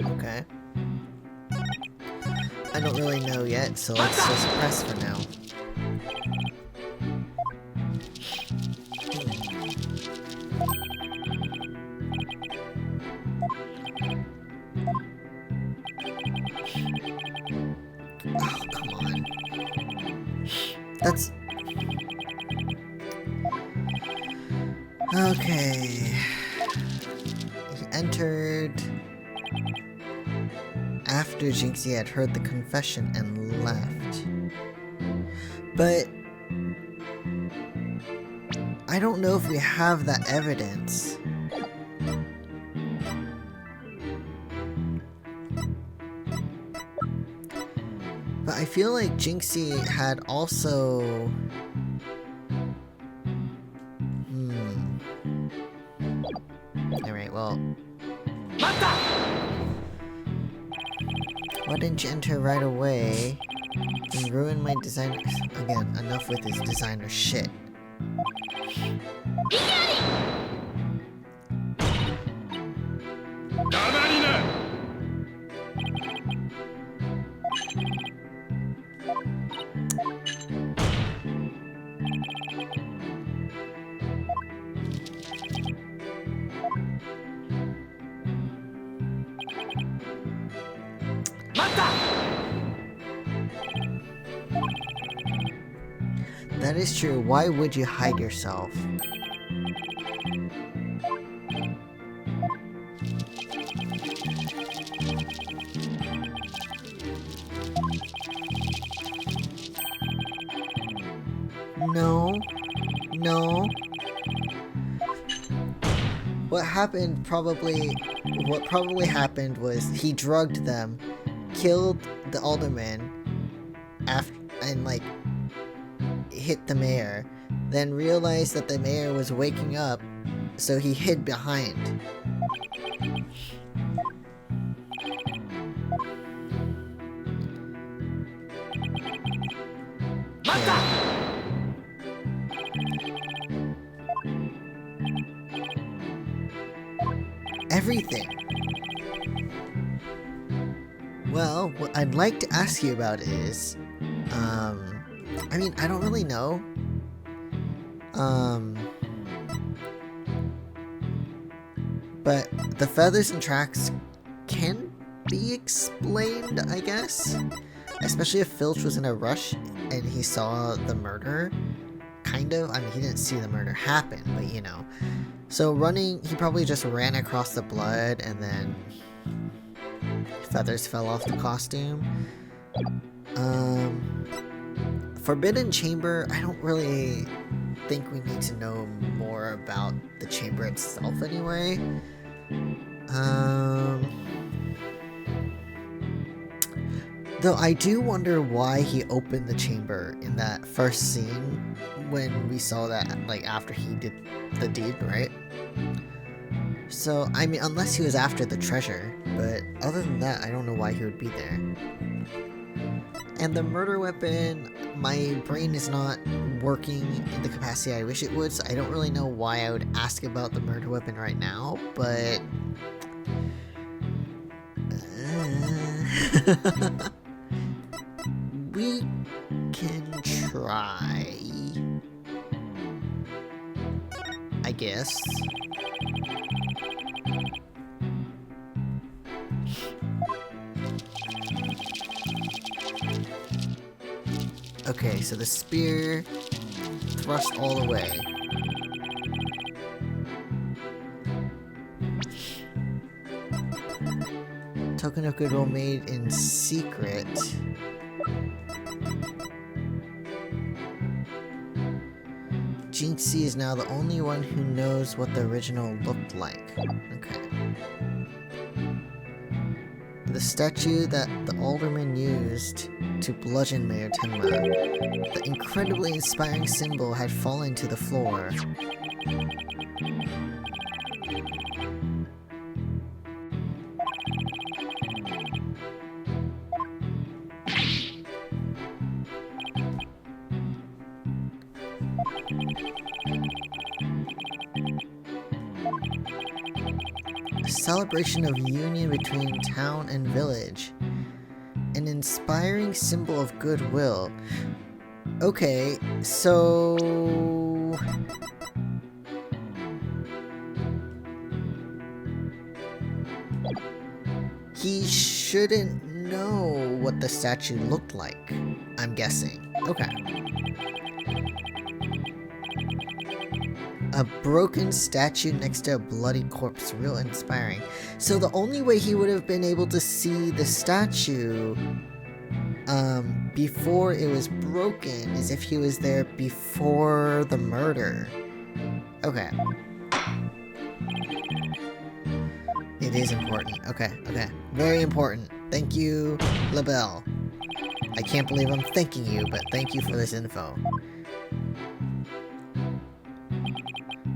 Okay. I don't really know yet, so let's just press for now. That's... Okay. He entered after Jinxie had heard the confession and left. But I don't know if we have that evidence. But I feel like Jinxie had also... Alright, well... Why didn't you enter right away and ruin my designer... Again, enough with his designer shit. That is true. Why would you hide yourself? No. No. What probably happened was he drugged them, killed the alderman, and like hit the mayor, then realized that the mayor was waking up, so he hid behind. Everything. Well, what I'd like to ask you about is, I mean, I don't really know. But the feathers and tracks can be explained, I guess. Especially if Filch was in a rush and he saw the murder. Kind of. I mean, he didn't see the murder happen, but you know. So running, he probably just ran across the blood and then feathers fell off the costume. Forbidden Chamber, I don't really think we need to know more about the chamber itself anyway. Though I do wonder why he opened the chamber in that first scene when we saw that, like, after he did the deed, right? So, I mean, unless he was after the treasure, but other than that, I don't know why he would be there. And the murder weapon, my brain is not working in the capacity I wish it would, so I don't really know why I would ask about the murder weapon right now, but... we can try, I guess. Okay, so the spear thrust all the way. Token of goodwill made in secret. Jinxie is now the only one who knows what the original looked like. Okay. The statue that the alderman used to bludgeon Mayor Tenma, the incredibly inspiring symbol, had fallen to the floor. A celebration of union between town and village. An inspiring symbol of goodwill. Okay, so... he shouldn't know what the statue looked like, I'm guessing. Okay. A broken statue next to a bloody corpse. Real inspiring. So the only way he would have been able to see the statue before it was broken is if he was there before the murder. Okay. It is important. Okay, okay. Very important. Thank you, LaBelle. I can't believe I'm thanking you, but thank you for this info.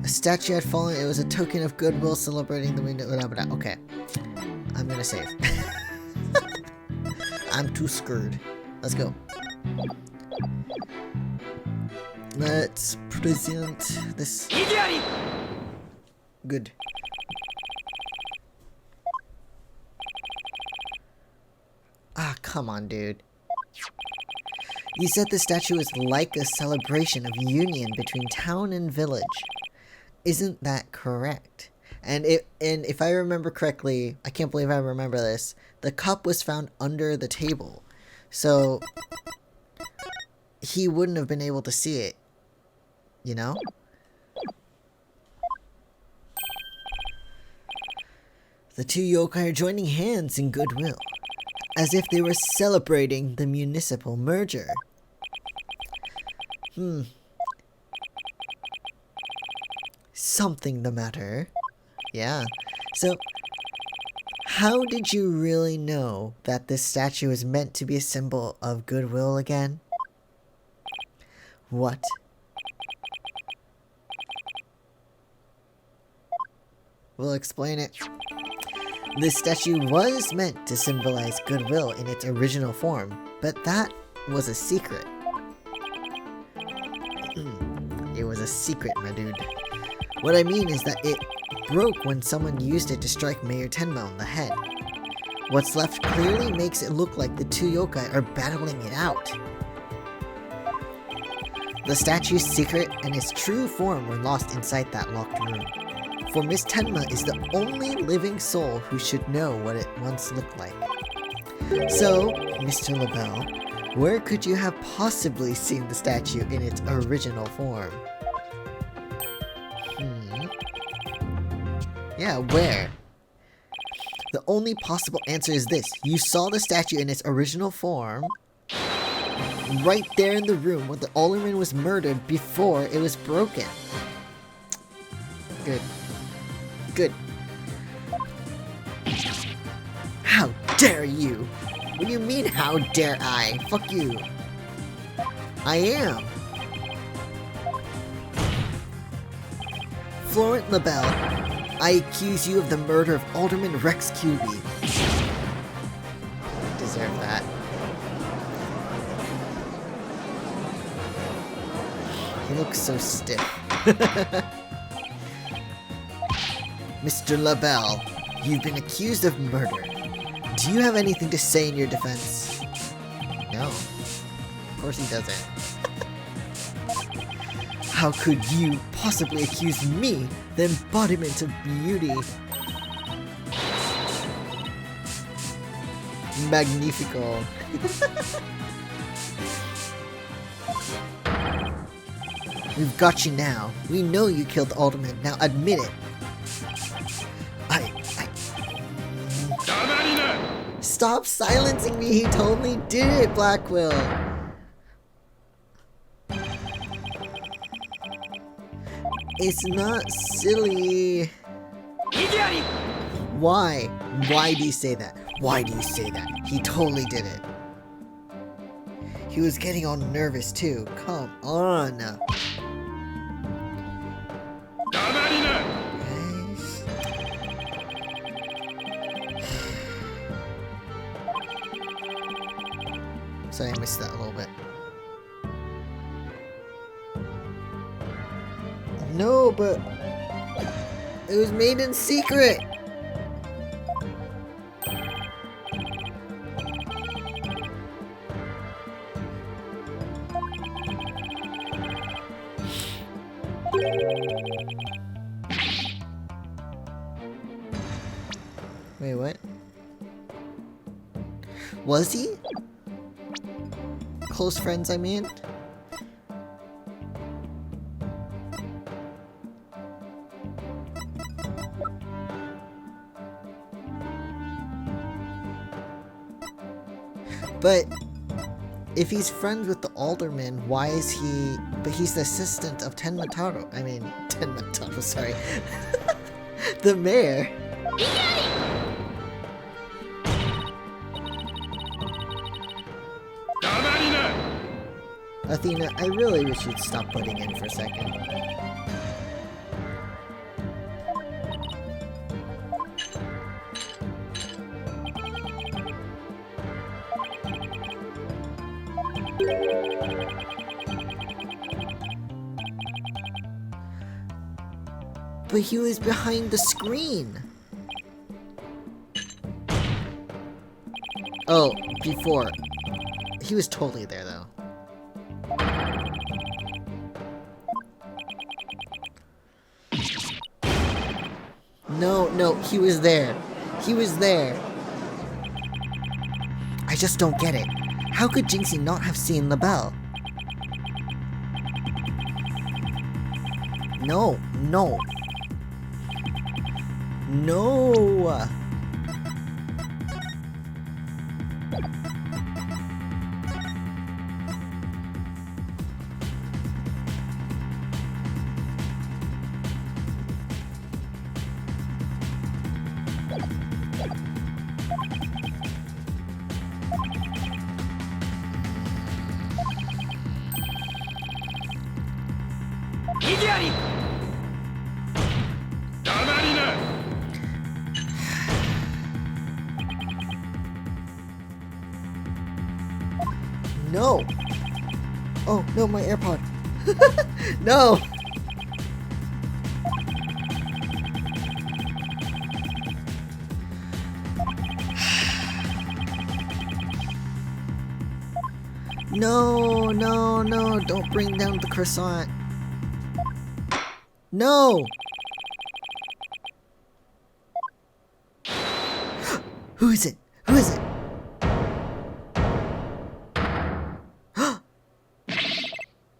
A statue had fallen. It was a token of goodwill celebrating the window. Okay. I'm gonna save. I'm too scared. Let's go. Let's present this. Good. Ah, come on, dude. You said the statue is like a celebration of union between town and village. Isn't that correct? And if I remember correctly, I can't believe I remember this, the cup was found under the table. So he wouldn't have been able to see it, you know? The two yokai are joining hands in goodwill, as if they were celebrating the municipal merger. Something the matter. Yeah. So, how did you really know that this statue is meant to be a symbol of goodwill again? What? We'll explain it. This statue was meant to symbolize goodwill in its original form, but that was a secret. It was a secret, my dude. What I mean is that it broke when someone used it to strike Mayor Tenma on the head. What's left clearly makes it look like the two yokai are battling it out. The statue's secret and its true form were lost inside that locked room. For Miss Tenma is the only living soul who should know what it once looked like. So, Mr. LaBelle, where could you have possibly seen the statue in its original form? Yeah, where? The only possible answer is this. You saw the statue in its original form right there in the room where the alderman was murdered before it was broken. Good. Good. How dare you? What do you mean, how dare I? Fuck you. I am. Florent LaBelle, I accuse you of the murder of Alderman Rex QB. Deserve that. He looks so stiff. Mr. LaBelle, you've been accused of murder. Do you have anything to say in your defense? No. Of course he doesn't. How could you possibly accuse me, the embodiment of beauty? Magnifico. We've got you now. We know you killed Alderman. Now admit it. Stop silencing me. He totally did it, Blackwell. It's not silly. Why? Why do you say that? Why do you say that? He totally did it. He was getting all nervous too. Come on. Guys. Sorry, I missed that a little bit. No, but it was made in secret. Wait, what? Was he? Close friends, I mean? But if he's friends with the alderman, why is he... But he's the assistant of Tenmataro. I mean, Tenmataro, sorry. The mayor. Athena, I really wish you'd stop putting in for a second. But he was behind the screen. Oh, before. He was totally there, though. No, he was there. He was there. I just don't get it. How could Jinxie not have seen the bell? No. No! No! Oh, no, my AirPod. No! No, don't bring down the croissant. No! Who is it? Who is it?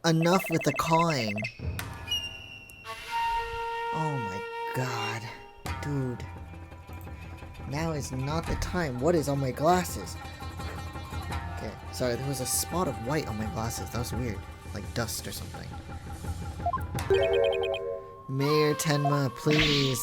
Enough with the cawing. Oh my god. Dude. Now is not the time. What is on my glasses? Okay, sorry, there was a spot of white on my glasses. That was weird. Like dust or something. Mayor Tenma, please.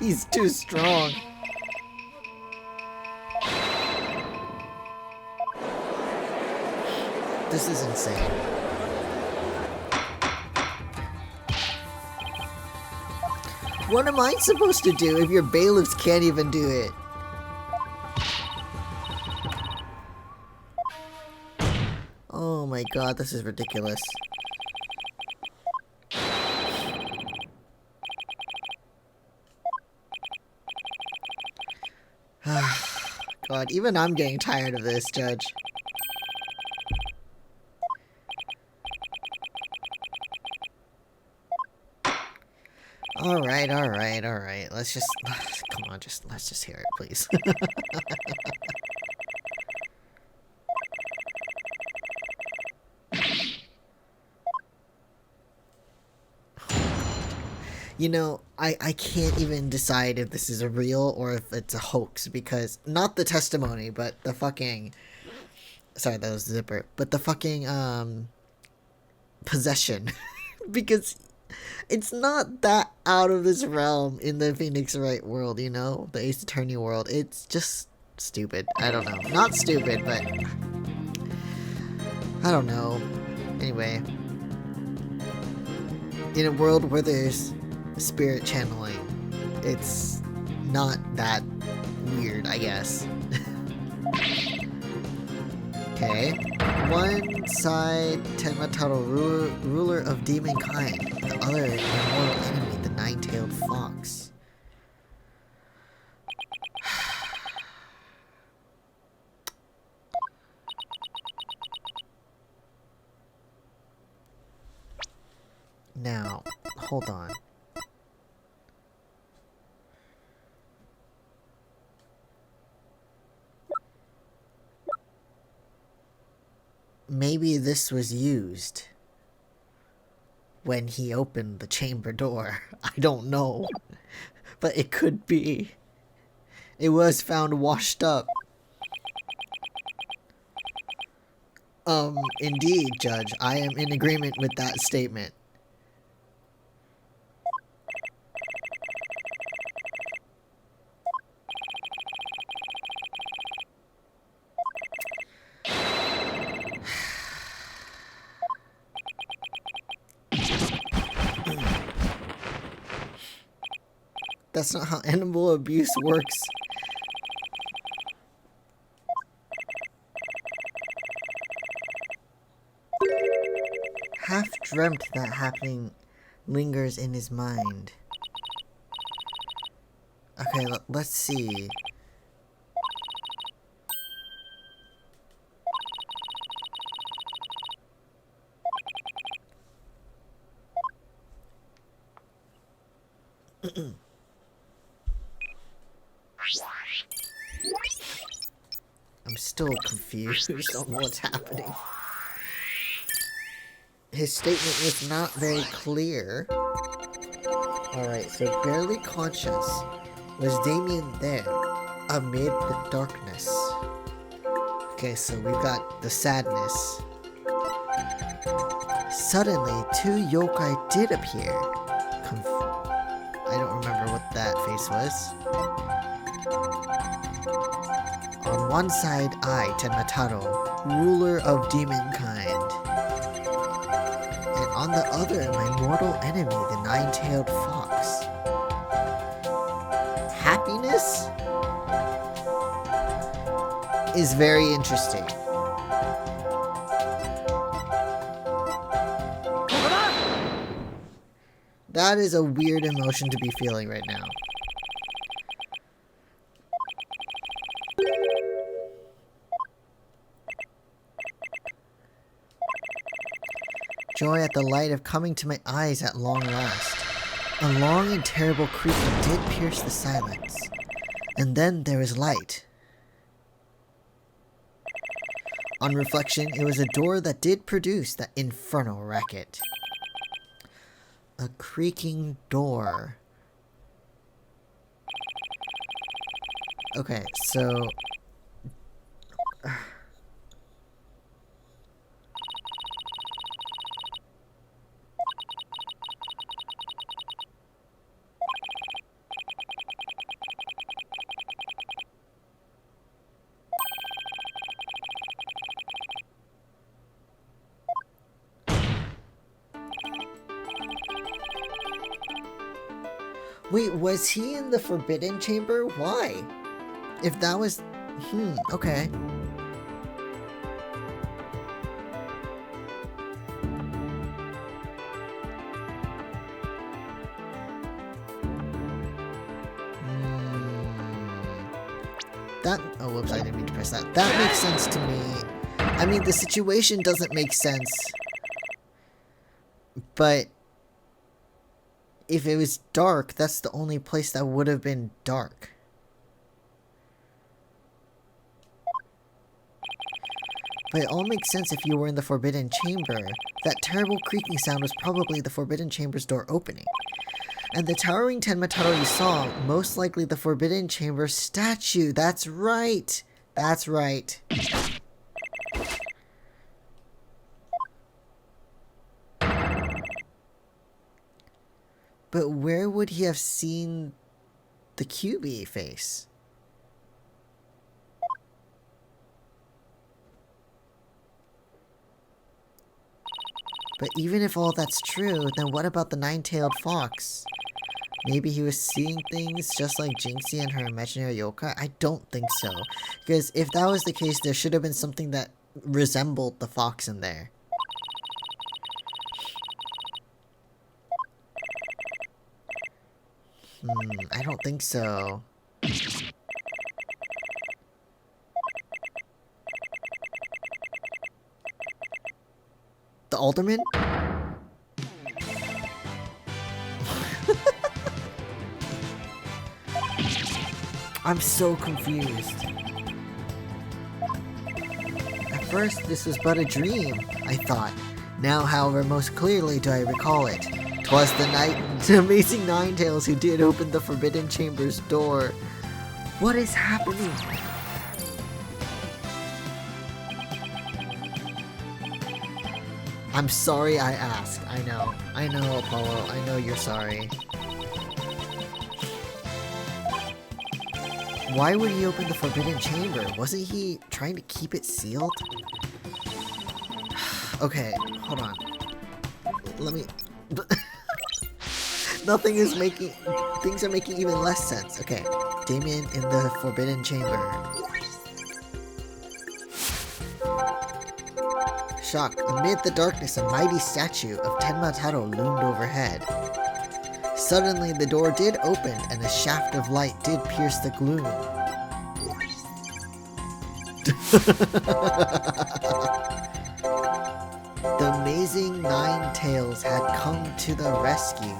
He's too strong. This is insane. What am I supposed to do if your bailiffs can't even do it? Oh my god, this is ridiculous. God, even I'm getting tired of this, Judge. Alright. Let's just... Come on, let's just hear it, please. You know, I can't even decide if this is a real or if it's a hoax, because not the testimony, but the fucking... Sorry, that was Zipper. But the fucking, possession. Because it's not that out of this realm in the Phoenix Wright world, you know? The Ace Attorney world. It's just stupid. I don't know. Not stupid, but... I don't know. Anyway. In a world where there's spirit channeling, it's not that weird, I guess. Okay. One side, Tenmataro, ruler of demon kind. The other, the immortal enemy, the nine-tailed fox. Now, hold on. Maybe this was used when he opened the chamber door. I don't know. But it could be. It was found washed up. Indeed, Judge. I am in agreement with that statement. That's not how animal abuse works. Half dreamt that happening lingers in his mind. Okay, let's see. I'm still confused on what's happening. His statement was not very clear. Alright, so barely conscious. Was Damien there, amid the darkness? Okay, so we've got the sadness. Suddenly, two yokai did appear. I don't remember what that face was. On one side, I, Tenmataro, ruler of demonkind. And on the other, my mortal enemy, the nine-tailed fox. Happiness is very interesting. That is a weird emotion to be feeling right now. Joy at the light of coming to my eyes at long last. A long and terrible creaking did pierce the silence. And then there was light. On reflection, it was a door that did produce that infernal racket. A creaking door. Okay, so... Wait, was he in the Forbidden Chamber? Why? If that was... okay. That... oh, whoops, I didn't mean to press that. That makes sense to me. I mean, the situation doesn't make sense. But... if it was dark, that's the only place that would have been dark. But it all makes sense if you were in the Forbidden Chamber. That terrible creaking sound was probably the Forbidden Chamber's door opening. And the towering Tenmataro you saw, most likely the Forbidden Chamber statue. That's right! That's right. But where would he have seen the QB face? But even if all that's true, then what about the nine-tailed fox? Maybe he was seeing things just like Jinxie and her imaginary yokai? I don't think so. Because if that was the case, there should have been something that resembled the fox in there. I don't think so. The alderman? I'm so confused. At first, this was but a dream, I thought. Now, however, most clearly do I recall it. 'Twas the amazing Ninetales who did open the Forbidden Chamber's door. What is happening? I'm sorry I asked. I know, Apollo. I know you're sorry. Why would he open the Forbidden Chamber? Wasn't he trying to keep it sealed? Okay, hold on. Let me... Things are making even less sense. Okay, Damien in the Forbidden Chamber. Shock. Amid the darkness, a mighty statue of Tenma Taro loomed overhead. Suddenly, the door did open, and a shaft of light did pierce the gloom. The amazing Ninetales had come to the rescue.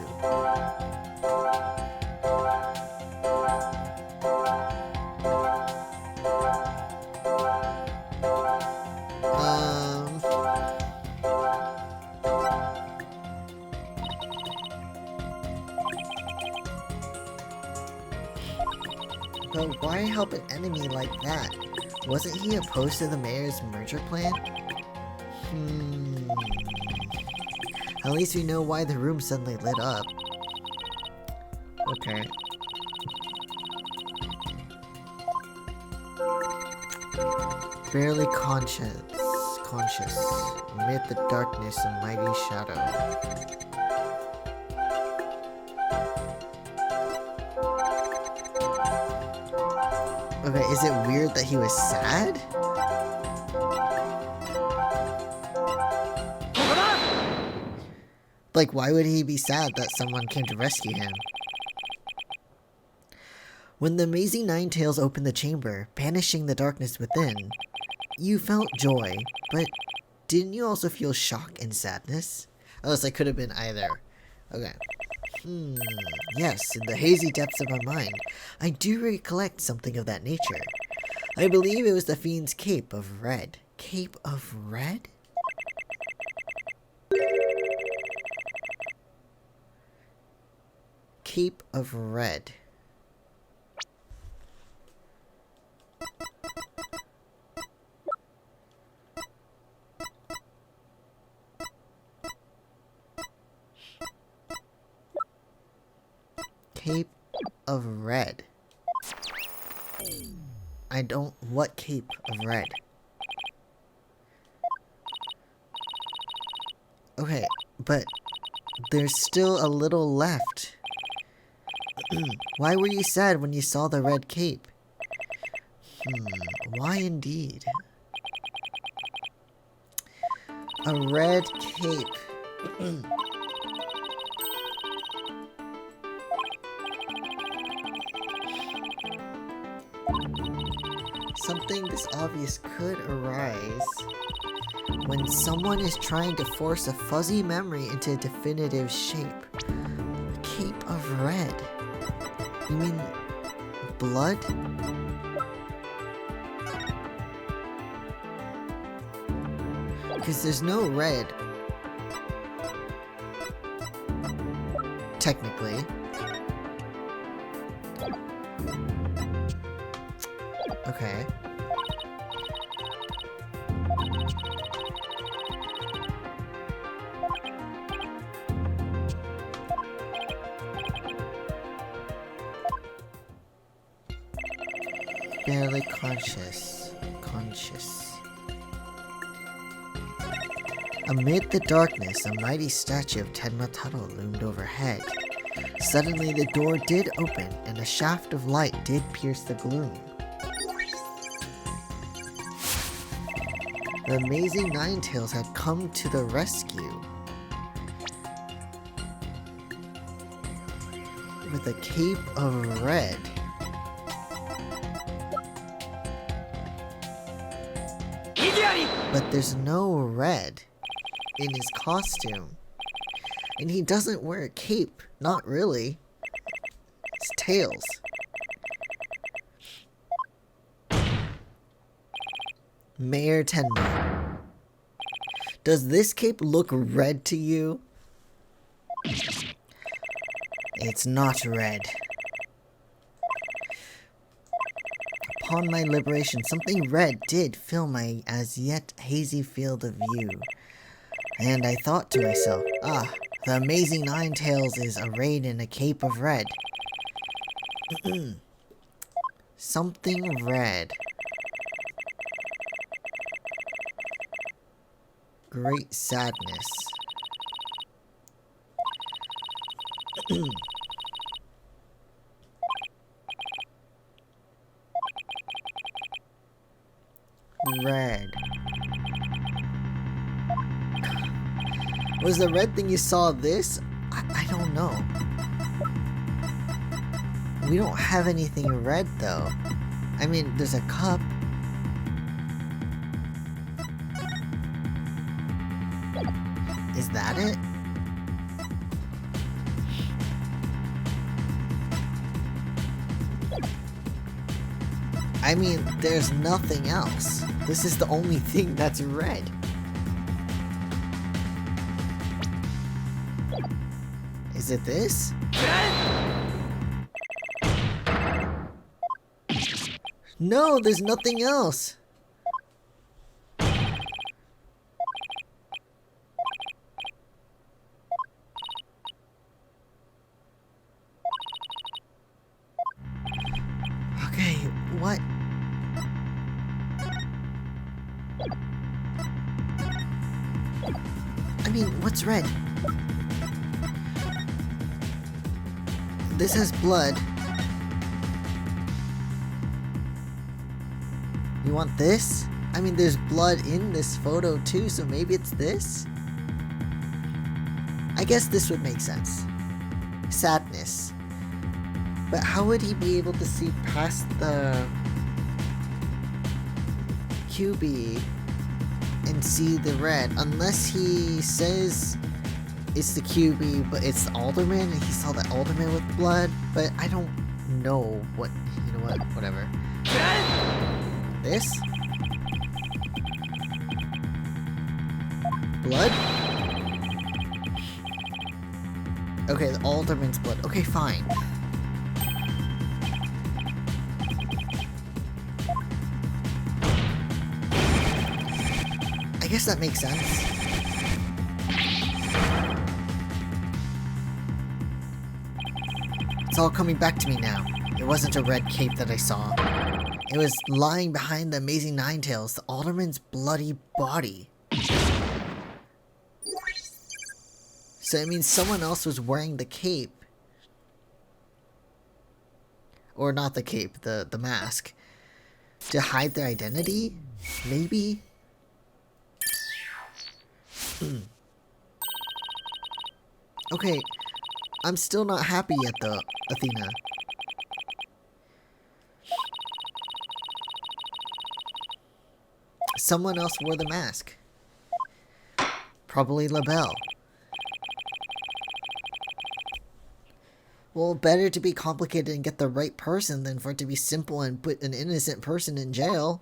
But why help an enemy like that? Wasn't he opposed to the mayor's merger plan? At least we know why the room suddenly lit up. Okay. Barely conscious amid the darkness and mighty shadow. Okay, is it weird that he was sad? Like, why would he be sad that someone came to rescue him? When the amazing Ninetales opened the chamber, banishing the darkness within, you felt joy, but didn't you also feel shock and sadness? Oh, so it could have been either. Okay. Yes, in the hazy depths of my mind, I do recollect something of that nature. I believe it was the fiend's cape of red. Cape of red? Cape of red. Cape of red. What cape of red? Okay, but there's still a little left. Why were you sad when you saw the red cape? Why indeed? A red cape. Something this obvious could arise when someone is trying to force a fuzzy memory into a definitive shape. A cape of red. You mean blood? Because there's no red. Technically. Okay. Barely conscious. Amid the darkness, a mighty statue of Tenma Taro loomed overhead. Suddenly the door did open, and a shaft of light did pierce the gloom. The amazing Ninetales had come to the rescue. With a cape of red. But there's no red in his costume. And he doesn't wear a cape. Not really. It's tails. Mayor Tenma. Does this cape look red to you? It's not red. Upon my liberation, something red did fill my as yet hazy field of view. And I thought to myself, the amazing Ninetales is arrayed in a cape of red. Something red. Great sadness. Red. Was the red thing you saw this? I don't know. We don't have anything red though. I mean, there's a cup. Is that it? I mean, there's nothing else. This is the only thing that's red. Is it this? No, there's nothing else. Okay, what? I mean, what's red? This has blood. You want this? I mean, there's blood in this photo too, so maybe it's this? I guess this would make sense. Sadness. But how would he be able to see past the QB and see the red? Unless he says it's the QB, but it's the Alderman, and he saw the Alderman with blood, but I don't know what, you know what, whatever. This? Blood? Okay, the Alderman's blood. Okay, fine. I guess that makes sense. It's all coming back to me now. It wasn't a red cape that I saw. It was lying behind the amazing Ninetales, the Alderman's bloody body. So it means someone else was wearing the cape. Or not the cape, the mask. To hide their identity? Maybe? Okay, I'm still not happy yet though, Athena. Someone else wore the mask. Probably LaBelle. Well, better to be complicated and get the right person than for it to be simple and put an innocent person in jail.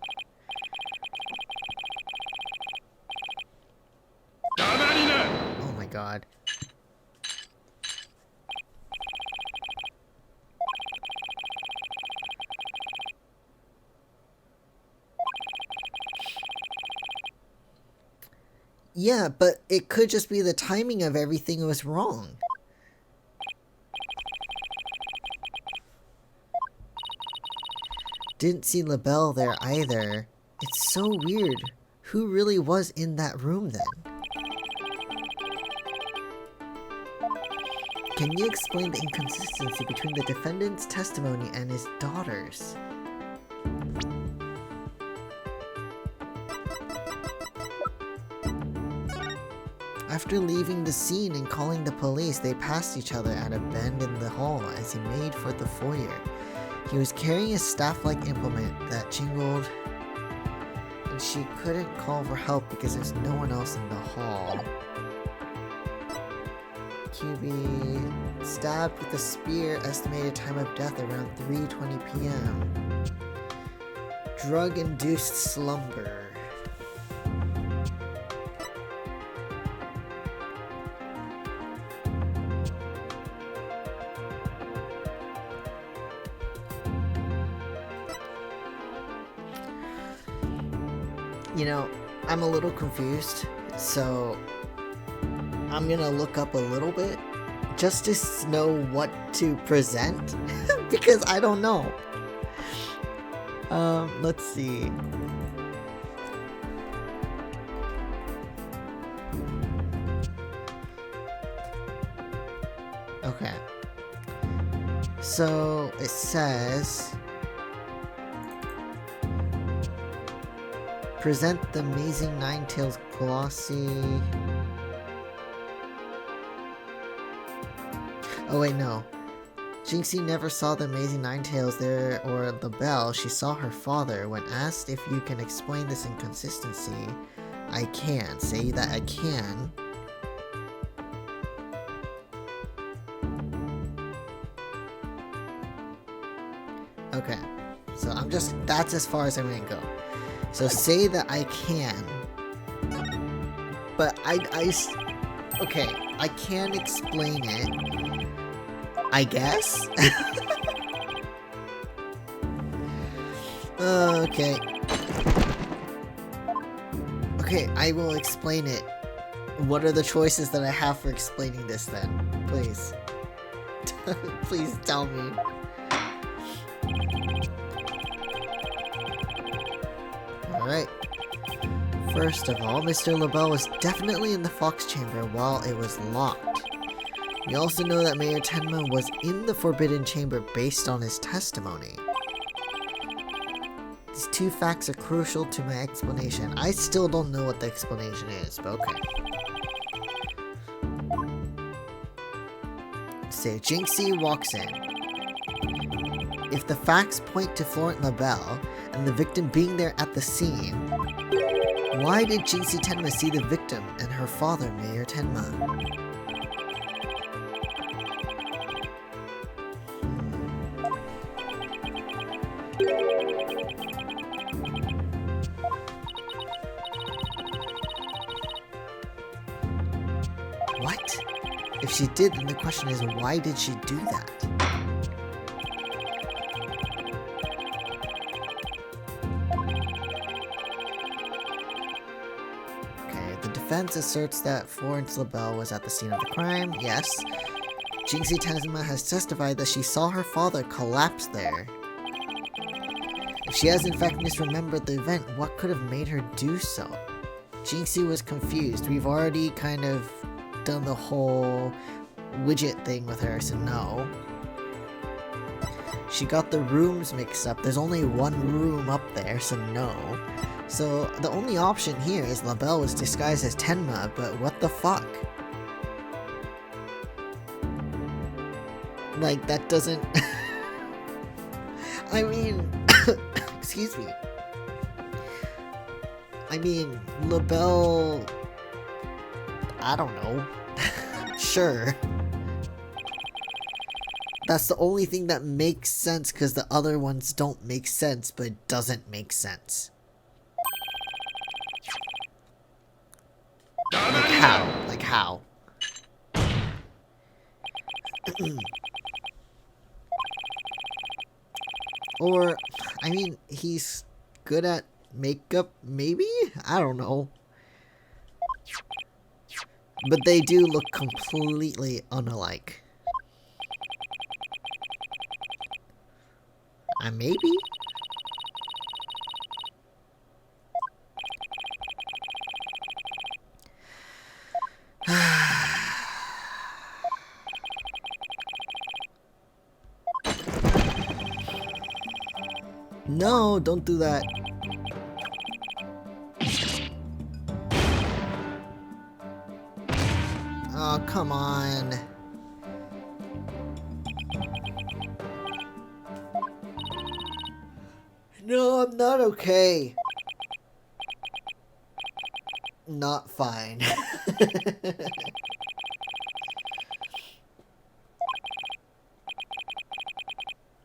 Oh my god. Yeah, but it could just be the timing of everything was wrong. Didn't see LaBelle there either. It's so weird. Who really was in that room then? Can you explain the inconsistency between the defendant's testimony and his daughter's? After leaving the scene and calling the police, they passed each other at a bend in the hall as he made for the foyer. He was carrying a staff-like implement that jingled, and she couldn't call for help because there's no one else in the hall. QB stabbed with a spear, estimated time of death around 3:20 p.m. Drug-induced slumber. You know, I'm a little confused, so I'm gonna look up a little bit just to know what to present because I don't know. Let's see. Okay. So it says present the Amazing Ninetales glossy. Oh wait, no. Jinxie never saw the Amazing Ninetales there or the bell. She saw her father. When asked if you can explain this inconsistency, I can. Say that I can. Okay. So I'm just, that's as far as I'm gonna go. So say that I can. But okay, I can explain it. I guess? Okay. Okay, I will explain it. What are the choices that I have for explaining this then? Please. Please tell me. Alright. First of all, Mr. LaBelle was definitely in the Fox Chamber while it was locked. We also know that Mayor Tenma was in the Forbidden Chamber based on his testimony. These two facts are crucial to my explanation. I still don't know what the explanation is, but okay. Say, Jinxie walks in. If the facts point to Florent LaBelle and the victim being there at the scene, why did Jinxie Tenma see the victim and her father, Mayor Tenma? What? If she did, then the question is, why did she do that? Okay, the defense asserts that Florence LaBelle was at the scene of the crime. Yes. Jinxie Tenma has testified that she saw her father collapse there. If she has in fact misremembered the event, what could have made her do so? Jinxie was confused. We've already kind of done the whole widget thing with her, so no. She got the rooms mixed up. There's only one room up there, so no. So the only option here is LaBelle was disguised as Tenma, but what the fuck? Like, that doesn't... I mean... Excuse me. I mean, LaBelle... I don't know. Sure. That's the only thing that makes sense, because the other ones don't make sense, but it doesn't make sense. Like how? Like how? Or, I mean, he's good at makeup, maybe? I don't know. But they do look completely unalike. Maybe? No, don't do that. Oh, come on. No, I'm not okay. Not fine.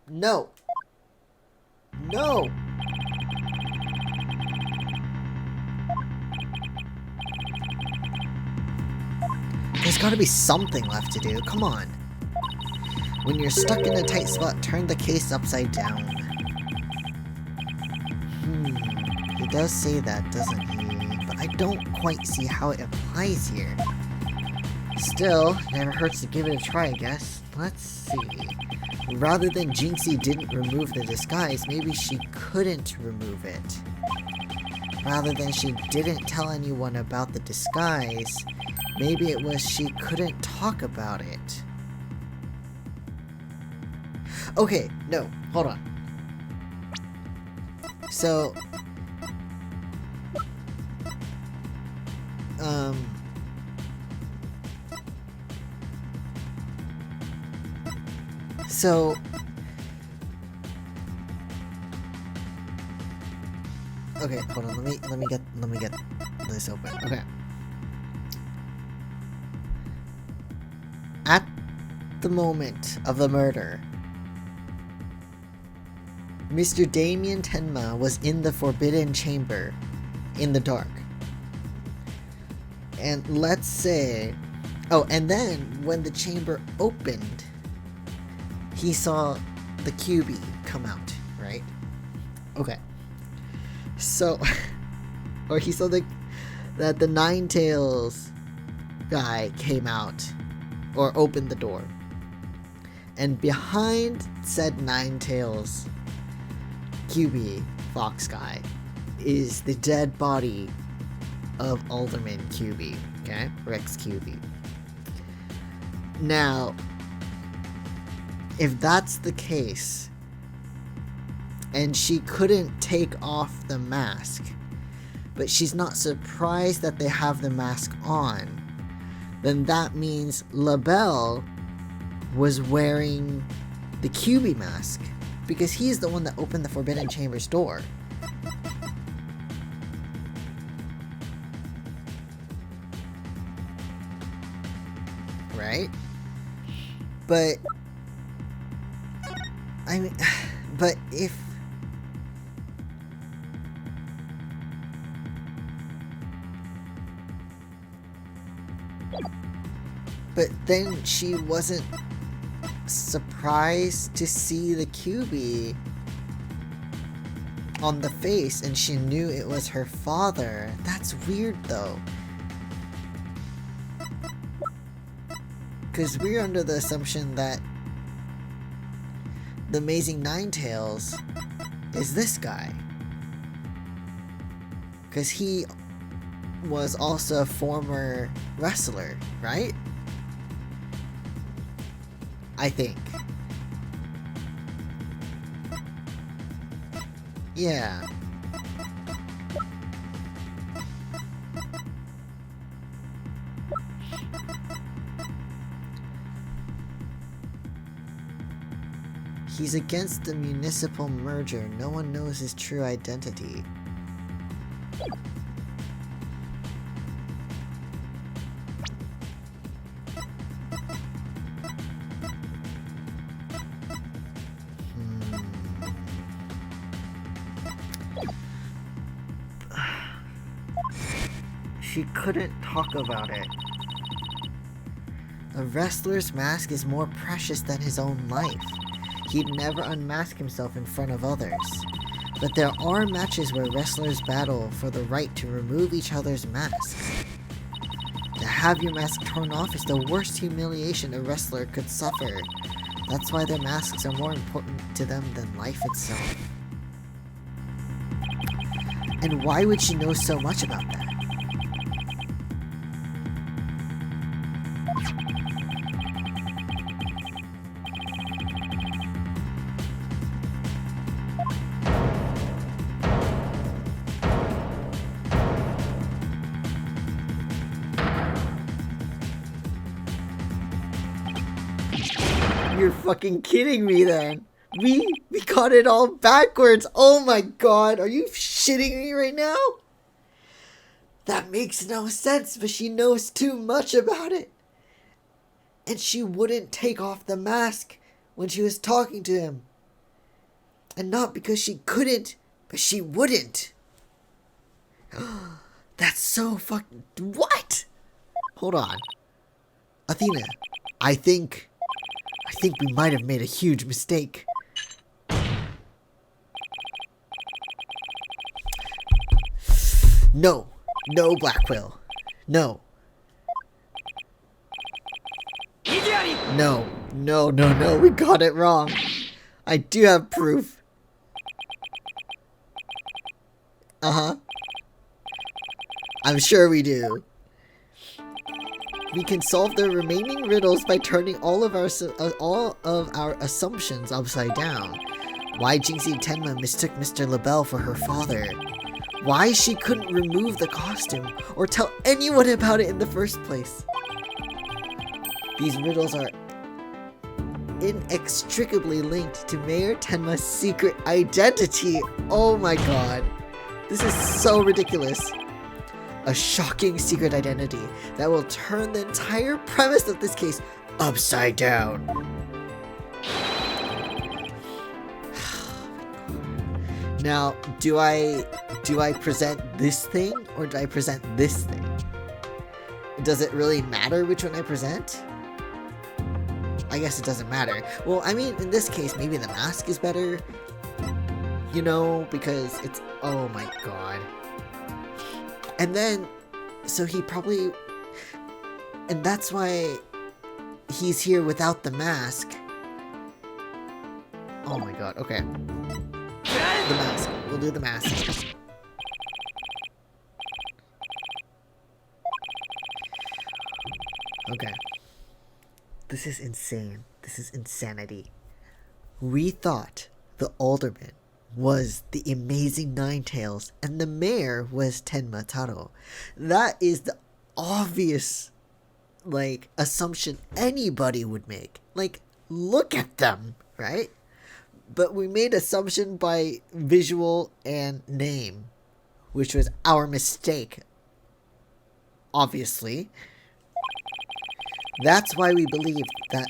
No. No. There's gotta be something left to do. Come on. When you're stuck in a tight spot, turn the case upside down. He does say that, doesn't he? But I don't quite see how it applies here. Still, never hurts to give it a try, I guess. Let's see. Rather than Jinxie didn't remove the disguise, maybe she couldn't remove it. Rather than she didn't tell anyone about the disguise, maybe it was she couldn't talk about it. Okay, no, hold on. So, okay, hold on. Let me get this open. Okay. At the moment of the murder, Mr. Damien Tenma was in the Forbidden Chamber in the dark. And let's say, oh, and then when the chamber opened, he saw the QB come out, right? Okay. So, or he saw that the Ninetales guy came out, or opened the door. And behind said Ninetales QB Fox guy is the dead body of Alderman QB, okay? Rex QB. Now, if that's the case, and she couldn't take off the mask, but she's not surprised that they have the mask on, then that means LaBelle was wearing the QB mask, because he's the one that opened the Forbidden Chamber's door. Right? But I mean, but then she wasn't surprised to see the QB on the face, and she knew it was her father. That's weird though. Because we're under the assumption that the Amazing Ninetales is this guy. Because he was also a former wrestler, right? I think. Yeah. He's against the municipal merger. No one knows his true identity. She couldn't talk about it. A wrestler's mask is more precious than his own life. He'd never unmask himself in front of others. But there are matches where wrestlers battle for the right to remove each other's masks. To have your mask torn off is the worst humiliation a wrestler could suffer. That's why their masks are more important to them than life itself. And why would she know so much about that? You're fucking kidding me then. We got it all backwards. Oh my god, are you shitting me right now? That makes no sense, but she knows too much about it. And she wouldn't take off the mask when she was talking to him. And not because she couldn't, but she wouldn't. That's so fucking... What? Hold on. Athena, I think we might have made a huge mistake. No! No, Black Quill! No! No! No, no, no, we got it wrong! I do have proof! Uh-huh. I'm sure we do. We can solve the remaining riddles by turning all of our assumptions upside down. Why Jinxie Tenma mistook Mr. LaBelle for her father. Why she couldn't remove the costume or tell anyone about it in the first place. These riddles are inextricably linked to Mayor Tenma's secret identity. Oh my god. This is so ridiculous. A shocking secret identity that will turn the entire premise of this case upside down. Now, do I present this thing or do I present this thing? Does it really matter which one I present? I guess it doesn't matter. Well, I mean, in this case, maybe the mask is better. You know, because it's... Oh my god. And then... So he probably... And that's why he's here without the mask. Oh my god, okay. The mask. We'll do the mask. Okay. This is insane. This is insanity. We thought the alderman was the amazing Ninetales and the mayor was Tenma Taro. That is the obvious, like, assumption anybody would make. Like, look at them, right? But we made assumption by visual and name, which was our mistake. Obviously. That's why we believed that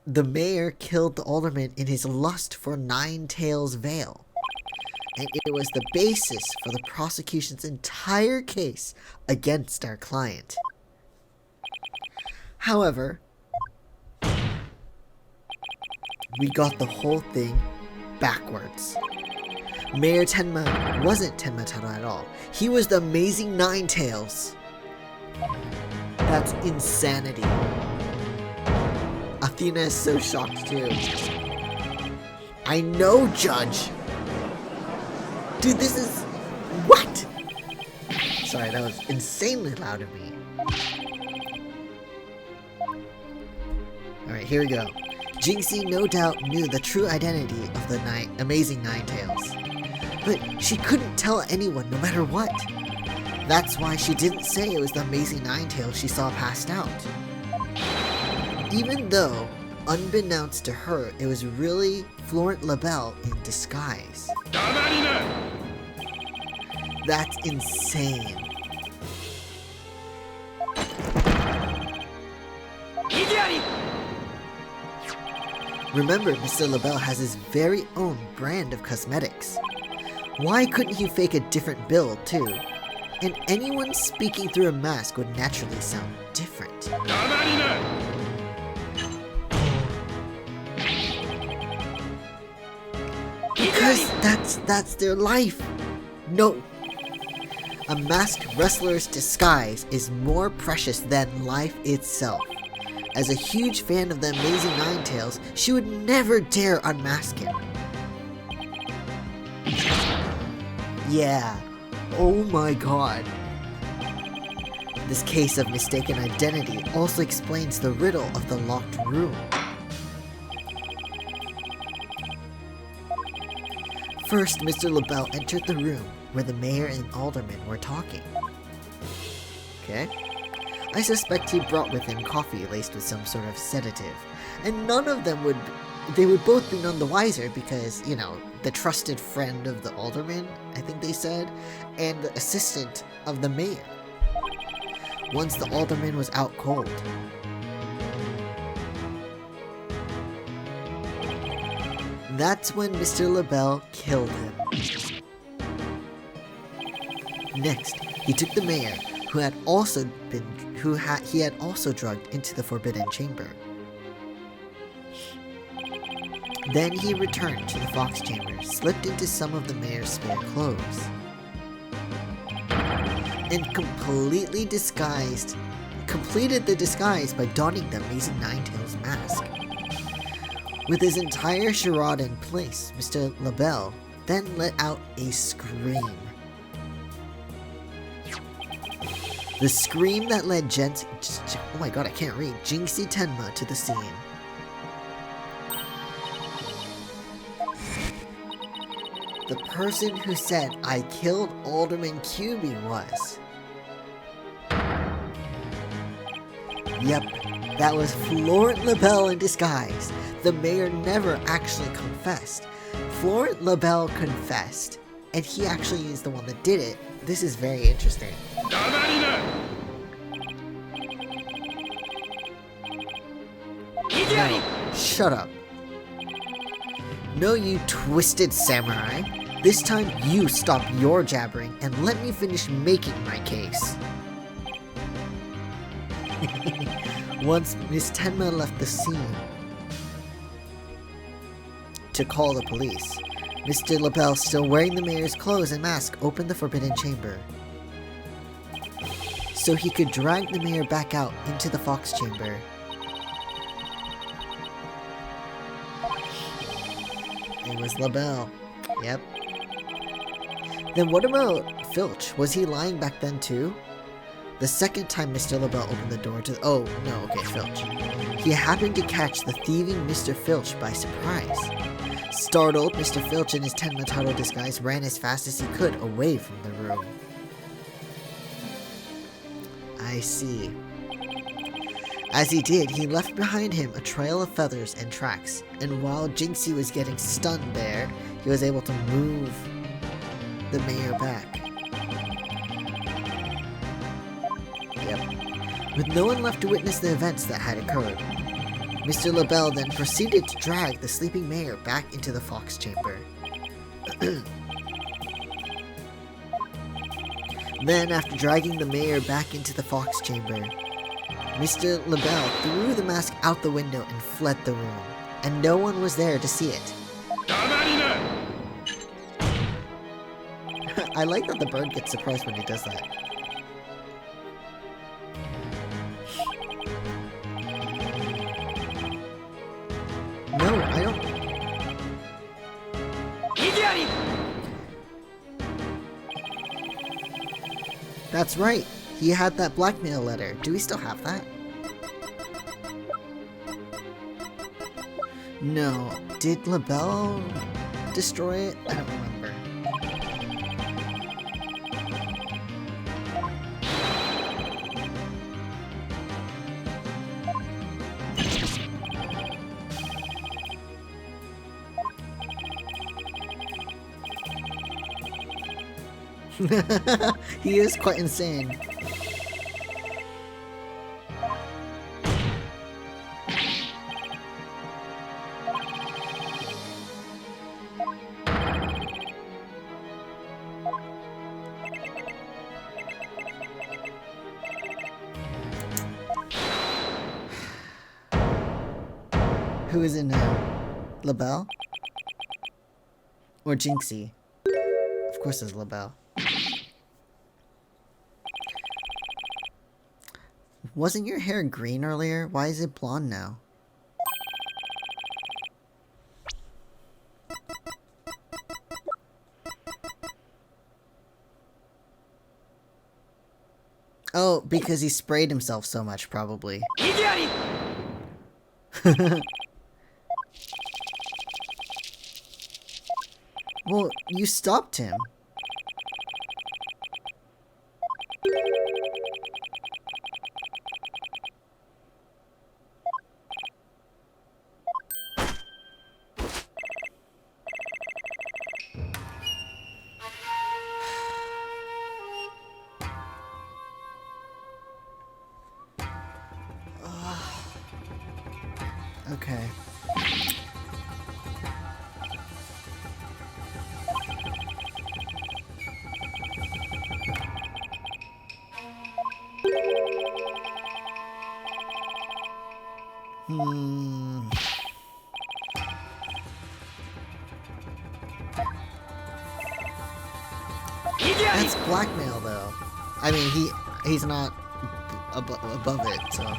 the mayor killed the alderman in his lust for Ninetales Veil. And it was the basis for the prosecution's entire case against our client. However, we got the whole thing backwards. Mayor Tenma wasn't Tenma Taro at all. He was the amazing Ninetales. That's insanity. Athena is so shocked too. I know, Judge! Dude, this is... What? Sorry, that was insanely loud of me. Alright, here we go. Jinxie no doubt knew the true identity of the amazing Ninetales. But she couldn't tell anyone no matter what. That's why she didn't say it was the amazing Ninetales she saw passed out. Even though, unbeknownst to her, it was really Florent LaBelle in disguise. That's insane. Remember, Mr. LaBelle has his very own brand of cosmetics. Why couldn't he fake a different build, too? And anyone speaking through a mask would naturally sound different. Because that's their life. No. A masked wrestler's disguise is more precious than life itself. As a huge fan of the amazing Ninetales, she would never dare unmask him. Yeah. Oh my god. This case of mistaken identity also explains the riddle of the locked room. First, Mr. LaBelle entered the room where the mayor and alderman were talking. Okay. I suspect he brought with him coffee laced with some sort of sedative, and none of them would both be none the wiser because, you know, the trusted friend of the alderman, I think they said, and the assistant of the mayor. Once the alderman was out cold. That's when Mr. LaBelle killed him. Next, he took the mayor, he had also drugged into the Forbidden Chamber. Then he returned to the Fox Chamber, slipped into some of the mayor's spare clothes. and completed the disguise by donning the Amazing Ninetales mask. With his entire charade in place, Mr. LaBelle then let out a scream. The scream that led oh my god, I can't read, Jinxie Tenma to the scene. The person who said, "I killed Alderman QB" was... Yep, that was Florent LaBelle in disguise. The mayor never actually confessed. Florent LaBelle confessed, and he actually is the one that did it. This is very interesting. No, shut up. No, you twisted samurai. This time you stop your jabbering and let me finish making my case. Once Miss Tenma left the scene to call the police, Mr. LaBelle, still wearing the mayor's clothes and mask, opened the forbidden chamber so he could drag the mayor back out into the fox chamber. It was LaBelle. Yep. Then what about Filch? Was he lying back then too? The second time Mr. LaBelle opened the door to... Oh, no, okay, Filch. He happened to catch the thieving Mr. Filch by surprise. Startled, Mr. Filch in his Tenma disguise ran as fast as he could away from the room. I see. As he did, he left behind him a trail of feathers and tracks, and while Jinxie was getting stunned there, he was able to move the mayor back. Yep. With no one left to witness the events that had occurred, Mr. LaBelle then proceeded to drag the sleeping mayor back into the fox chamber. Then, after dragging the mayor back into the fox chamber, Mr. LaBelle threw the mask out the window and fled the room, and no one was there to see it. I like that the bird gets surprised when he does that. No, I don't... That's right. He had that blackmail letter. Do we still have that? No. Did LaBelle destroy it? I don't remember. He is quite insane. Who is it now? LaBelle? Or Jinxie? Of course it's LaBelle. Wasn't your hair green earlier? Why is it blonde now? Oh, because he sprayed himself so much, probably. Well, you stopped him. Okay. That's blackmail, though. I mean, he's not above it, so.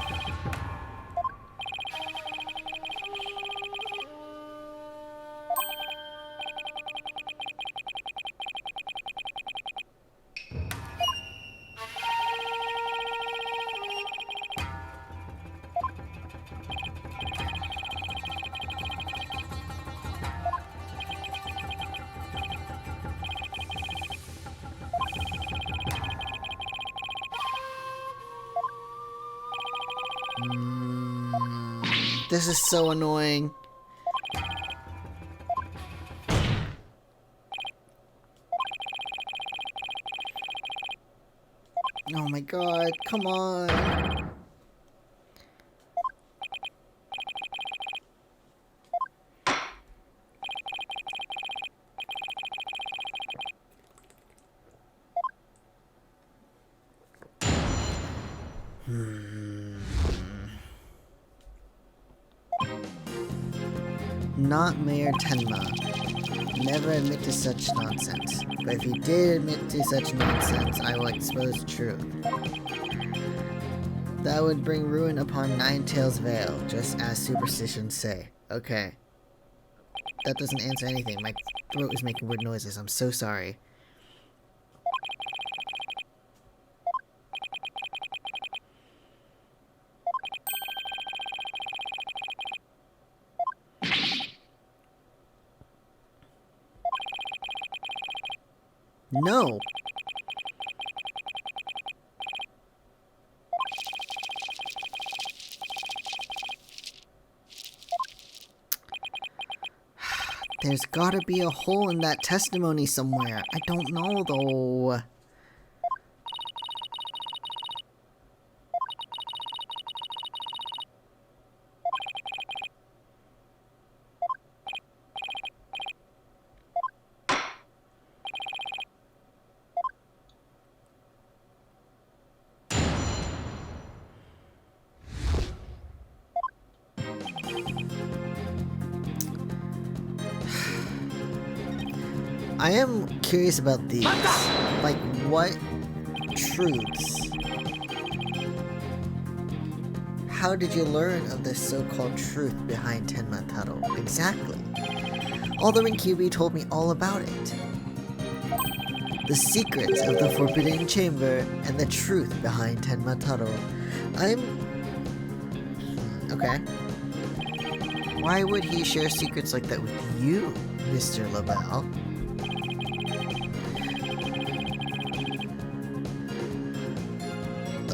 This is so annoying. Oh my god, come on. Not Mayor Tenma. Never admit to such nonsense. But if he did admit to such nonsense, I will expose the truth. That would bring ruin upon Ninetales Vale, just as superstitions say. Okay. That doesn't answer anything. My throat is making weird noises. I'm so sorry. No! There's gotta be a hole in that testimony somewhere. I don't know, though. I am curious about these. Like, what truths? How did you learn of this so-called truth behind Tenma Taro? Exactly. Alderman QB told me all about it. The secrets of the Forbidden Chamber and the truth behind Tenma Taro. Okay. Why would he share secrets like that with you, Mr. LaBelle?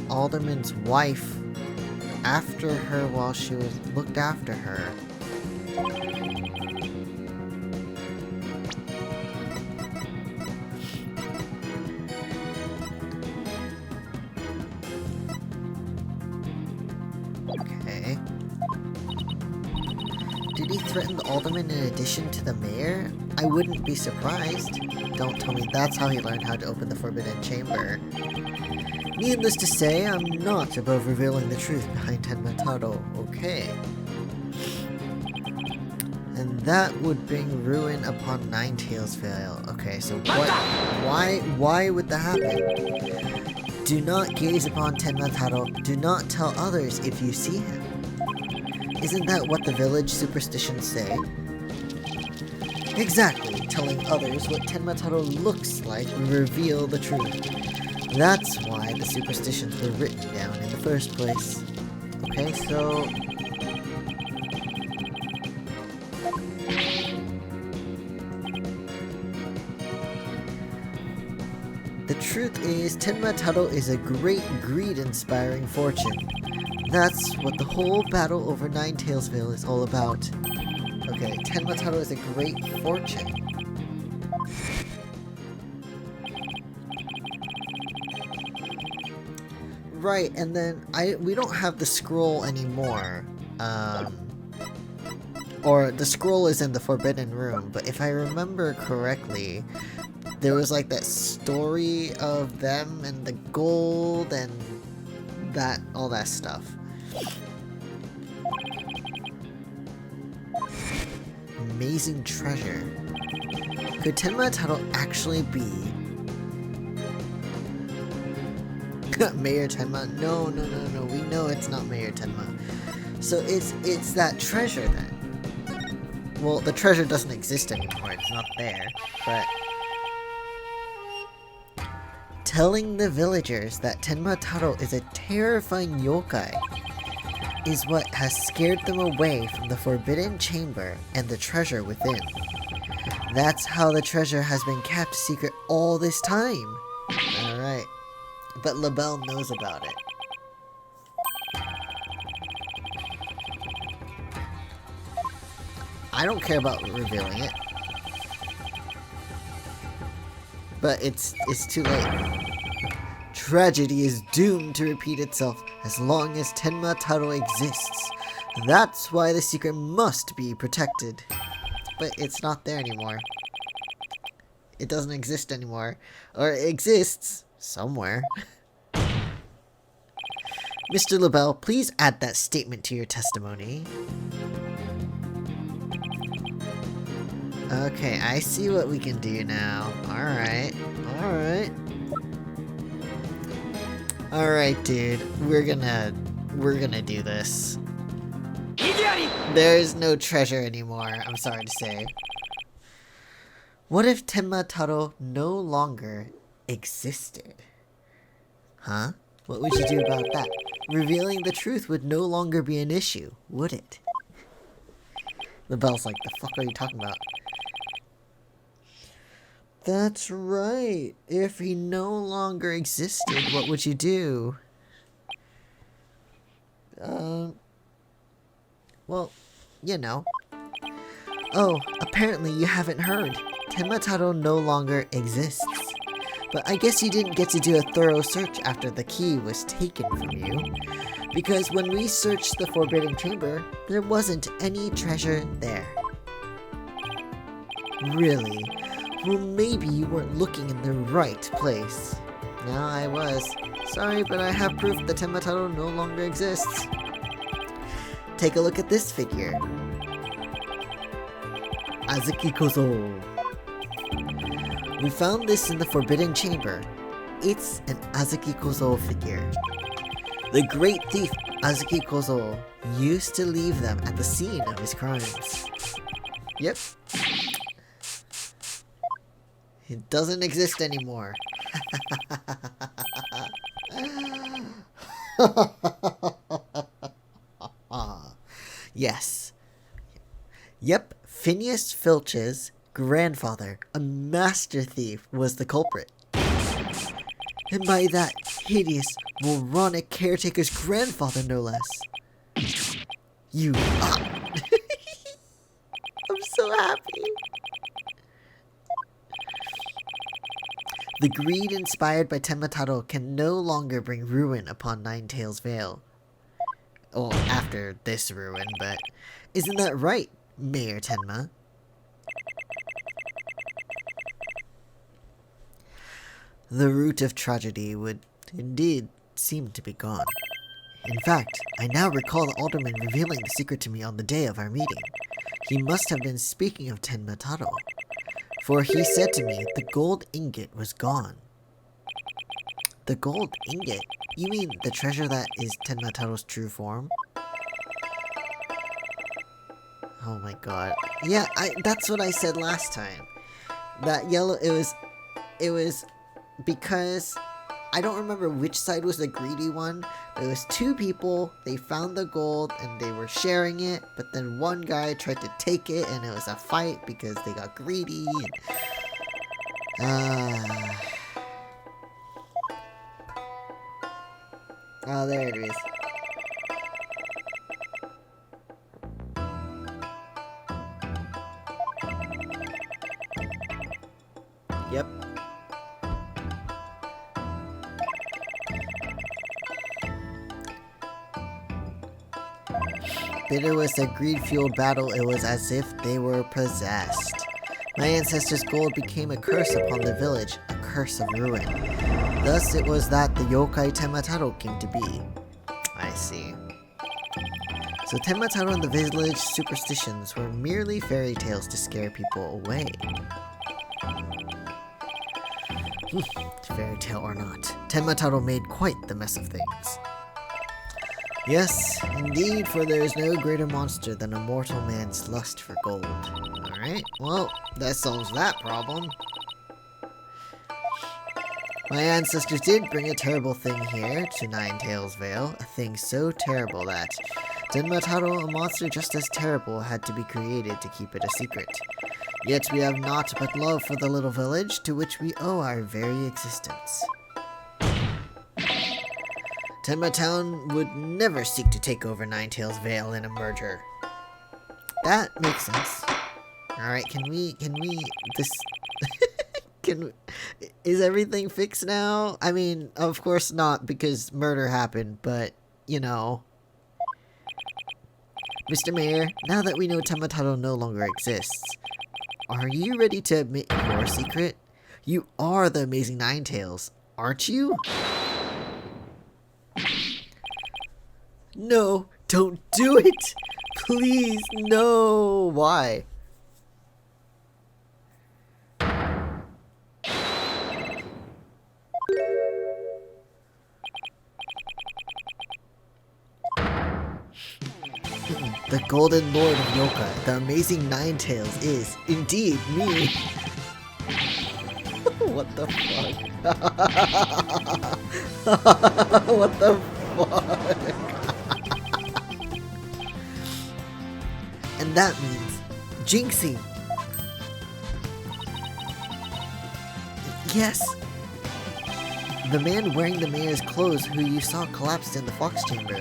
Alderman's wife after her while she was looked after her. Okay. Did he threaten the alderman in addition to the mayor? I wouldn't be surprised. Don't tell me that's how he learned how to open the Forbidden Chamber. Needless to say, I'm not above revealing the truth behind Tenma Taro, okay? And that would bring ruin upon Ninetales Vale. Okay, so what? Why would that happen? Do not gaze upon Tenma Taro. Do not tell others if you see him. Isn't that what the village superstitions say? Exactly. Telling others what Tenma Taro looks like will reveal the truth. That's why the superstitions were written down in the first place. Okay, so... the truth is, Tenma Taro is a great greed-inspiring fortune. That's what the whole battle over Ninetales Vale is all about. Okay, Tenma Taro is a great fortune. Right, and then we don't have the scroll anymore. Or the scroll is in the Forbidden Room, but if I remember correctly, there was like that story of them and the gold and all that stuff. Amazing treasure. Could Tenma Taro actually be Mayor Tenma? No, no, no, no. We know it's not Mayor Tenma. So it's that treasure then. Well, the treasure doesn't exist anymore. It's not there. But telling the villagers that Tenma Taro is a terrifying yokai is what has scared them away from the forbidden chamber and the treasure within. That's how the treasure has been kept secret all this time. Alright. But LaBelle knows about it. I don't care about revealing it. But it's too late. Tragedy is doomed to repeat itself as long as Tenma Taro exists. That's why the secret must be protected. But it's not there anymore. It doesn't exist anymore. Or it exists somewhere. Mr. LaBelle, please add that statement to your testimony. Okay, I see what we can do now. Alright, alright. Alright, dude. We're gonna do this. There's no treasure anymore, I'm sorry to say. What if Tenma Taro no longer existed? Huh? What would you do about that? Revealing the truth would no longer be an issue, would it? LaBelle's like, the fuck are you talking about? That's right. If he no longer existed, what would you do? Well, you know. Oh, apparently you haven't heard. Tenma Taro no longer exists. But I guess you didn't get to do a thorough search after the key was taken from you. Because when we searched the Forbidden Chamber, there wasn't any treasure there. Really? Well, maybe you weren't looking in the right place. No, I was. Sorry, but I have proof that Tenma Taro no longer exists. Take a look at this figure. Azuki Kozo. We found this in the Forbidden Chamber. It's an Azuki Kozo figure. The great thief Azuki Kozo used to leave them at the scene of his crimes. Yep. It doesn't exist anymore. Yes. Yep, Phineas Filch's grandfather, a master thief, was the culprit. And by that hideous, moronic caretaker's grandfather, no less. You I'm so happy. The greed inspired by Tenma Taro can no longer bring ruin upon Nine-Tails Vale. Well, after this ruin, but isn't that right, Mayor Tenma? The root of tragedy would indeed seem to be gone. In fact, I now recall the alderman revealing the secret to me on the day of our meeting. He must have been speaking of Tenma Taro. For he said to me, the gold ingot was gone. The gold ingot? You mean the treasure that is Tenma Taro's true form? Oh my god. Yeah, that's what I said last time. That yellow, it was because I don't remember which side was the greedy one. There was two people, they found the gold and they were sharing it, but then one guy tried to take it and it was a fight because they got greedy. Oh, there it is. Yep. Bitter was a greed-fueled battle. It was as if they were possessed. My ancestors' gold became a curse upon the village, a curse of ruin. Thus it was that the yokai Tenma Taro came to be. I see. So Tenma Taro and the village superstitions were merely fairy tales to scare people away. fairy tale or not, Tenmataro made quite the mess of things. Yes, indeed, for there is no greater monster than a mortal man's lust for gold. Alright, well, that solves that problem. My ancestors did bring a terrible thing here to Ninetales Vale, a thing so terrible that Tenmataro, a monster just as terrible, had to be created to keep it a secret. Yet we have naught but love for the little village to which we owe our very existence. Tenma Town would never seek to take over Ninetales Vale in a merger. That makes sense. Alright, is everything fixed now? I mean, of course not, because murder happened, but, you know. Mr. Mayor, now that we know Tenmataro no longer exists, are you ready to admit your secret? You are the amazing Ninetales, aren't you? No, don't do it! Please, no! Why? The Golden Lord of Yoka, the amazing Ninetales, is indeed me. What the fuck? What the fuck? And that means jinxing. Yes. The man wearing the mayor's clothes who you saw collapsed in the fox chamber.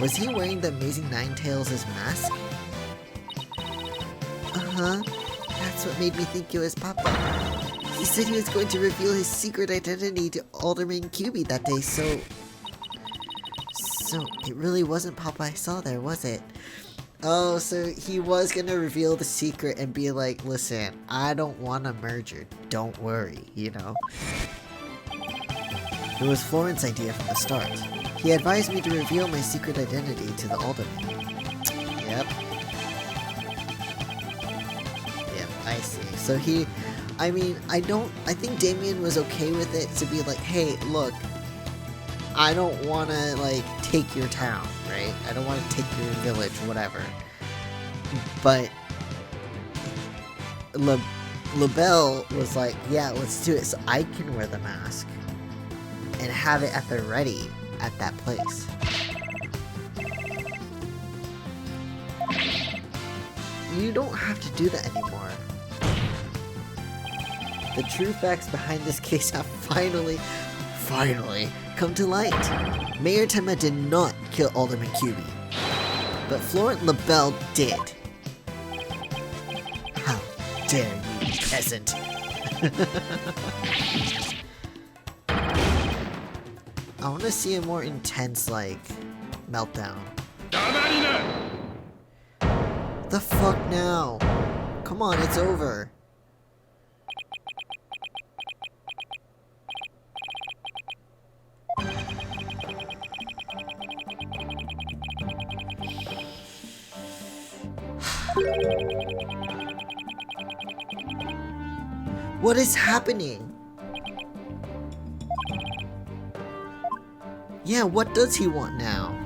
Was he wearing the amazing Ninetales' mask? Uh-huh. That's what made me think it was Papa. He said he was going to reveal his secret identity to Alderman QB that day, so it really wasn't Papa I saw there, was it? Oh, so he was gonna reveal the secret and be like, listen, I don't want a merger, don't worry, you know? It was Florent's idea from the start. He advised me to reveal my secret identity to the Alderman. Yep. Yep, I see. So I think Damien was okay with it to be like, hey, look, I don't want to, like, take your town, right? I don't want to take your village, whatever. But LaBelle was like, yeah, let's do it so I can wear the mask and have it at the ready at that place. You don't have to do that anymore. The true facts behind this case have finally come to light. Mayor Tenma did not kill Alderman QB, but Florent LaBelle did. How dare you, peasant! I want to see a more intense, like, meltdown. The fuck now? Come on, it's over. What is happening? Yeah, what does he want now?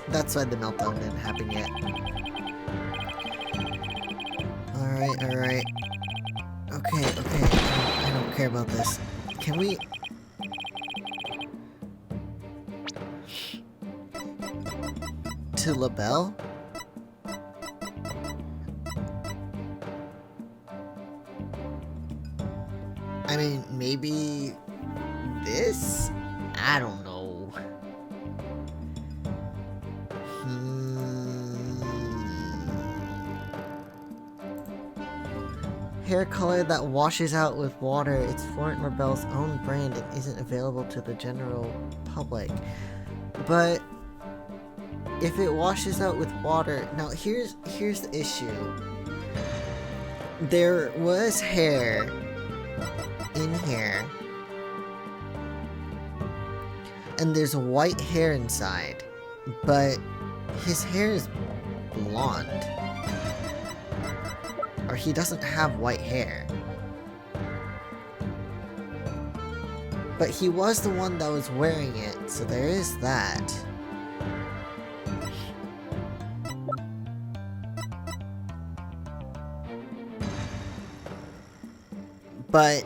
That's why the meltdown didn't happen yet. Alright. Okay. I don't care about this. Can we... to LaBelle? I mean, maybe... this? I don't know. Hair color that washes out with water. It's Florent LaBelle's own brand and isn't available to the general public. But if it washes out with water... Now, here's the issue. There was hair in here. And there's white hair inside. But his hair is blonde. Or he doesn't have white hair. But he was the one that was wearing it, so there is that. But,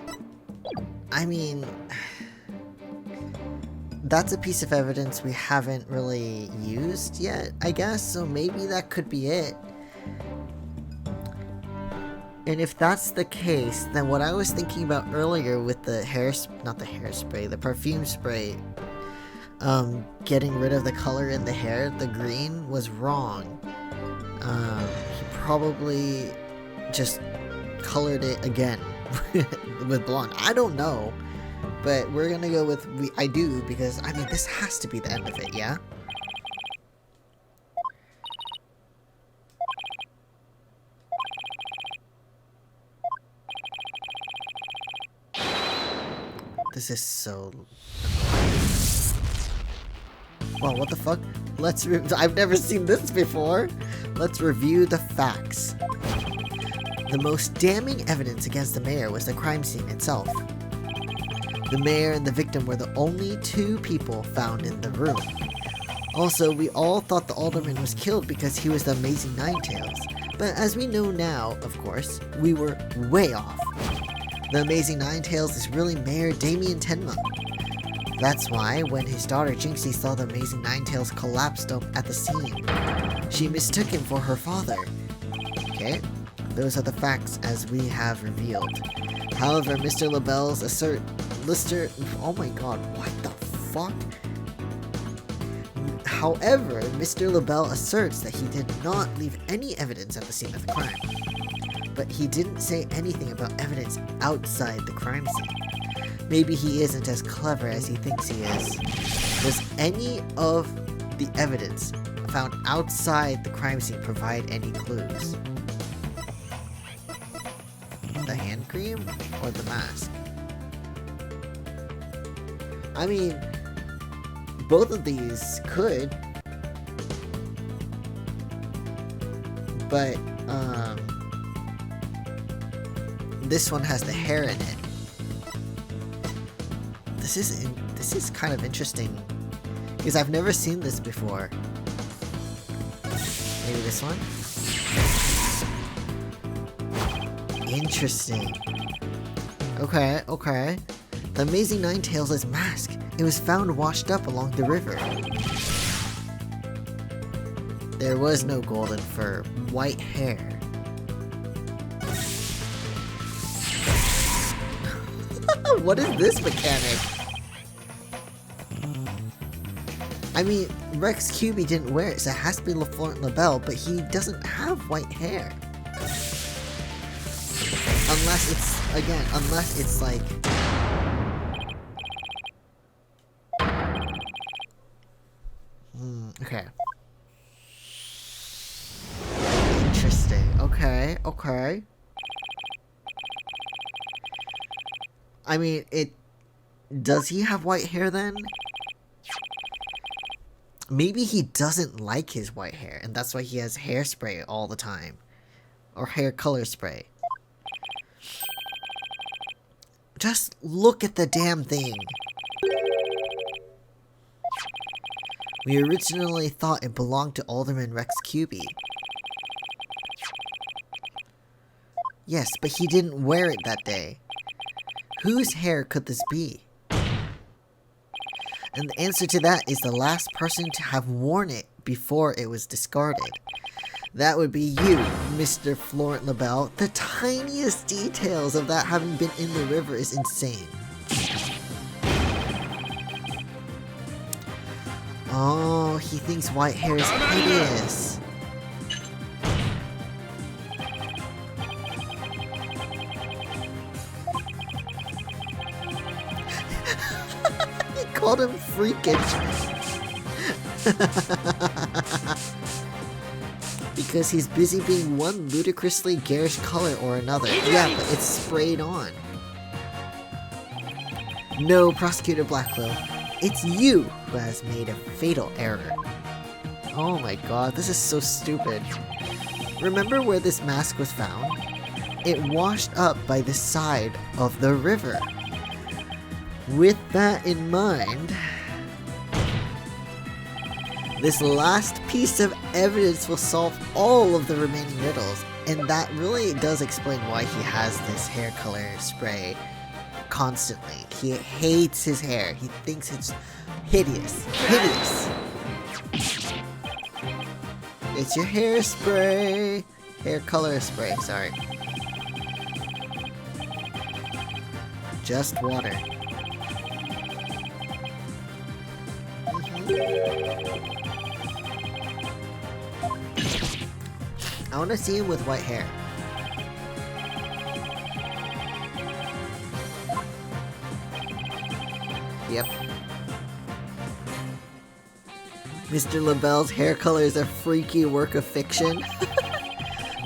I mean, that's a piece of evidence we haven't really used yet, I guess, so maybe that could be it. And if that's the case, then what I was thinking about earlier with the the perfume spray, getting rid of the color in the hair, the green, was wrong. He probably just colored it again with blonde. I don't know, but we're gonna go with I do, because, I mean, this has to be the end of it, yeah? This is so... Well, what the fuck? I've never seen this before! Let's review the facts. The most damning evidence against the mayor was the crime scene itself. The mayor and the victim were the only two people found in the room. Also, we all thought the alderman was killed because he was the Amazing Ninetales. But as we know now, of course, we were way off. The Amazing Ninetales is really Mayor Damien Tenma. That's why, when his daughter Jinxie saw the Amazing Ninetales collapsed at the scene, she mistook him for her father. Okay, those are the facts as we have revealed. However, Mr. LaBelle's oh my god, what the fuck? However, Mr. LaBelle asserts that he did not leave any evidence at the scene of the crime. But he didn't say anything about evidence outside the crime scene. Maybe he isn't as clever as he thinks he is. Does any of the evidence found outside the crime scene provide any clues? The hand cream or the mask? I mean, both of these could. But, this one has the hair in it. This is kind of interesting, because I've never seen this before. Maybe this one? Interesting. Okay. The Amazing Ninetales' mask. It was found washed up along the river. There was no golden fur, white hair. What is this mechanic? I mean, Rex QB didn't wear it, so it has to be Florent LaBelle, but he doesn't have white hair. Unless it's like... Okay. Interesting. Okay. I mean, does he have white hair then? Maybe he doesn't like his white hair, and that's why he has hairspray all the time. Or hair color spray. Just look at the damn thing. We originally thought it belonged to Alderman Rex QB. Yes, but he didn't wear it that day. Whose hair could this be? And the answer to that is the last person to have worn it before it was discarded. That would be you, Mr. Florent LaBelle. The tiniest details of that having been in the river is insane. Oh, he thinks white hair is hideous. He called him freakish. Because he's busy being one ludicrously garish color or another. Yeah, but it's sprayed on. No, Prosecutor Blackquill. It's you who has made a fatal error. Oh my god, this is so stupid. Remember where this mask was found? It washed up by the side of the river. With that in mind, this last piece of evidence will solve all of the remaining riddles, and that really does explain why he has this hair color spray constantly. He hates his hair. He thinks it's hideous. Hideous! It's your hairspray! Hair color spray, sorry. Just water. I want to see him with white hair. Yep. Mr. LaBelle's hair color is a freaky work of fiction.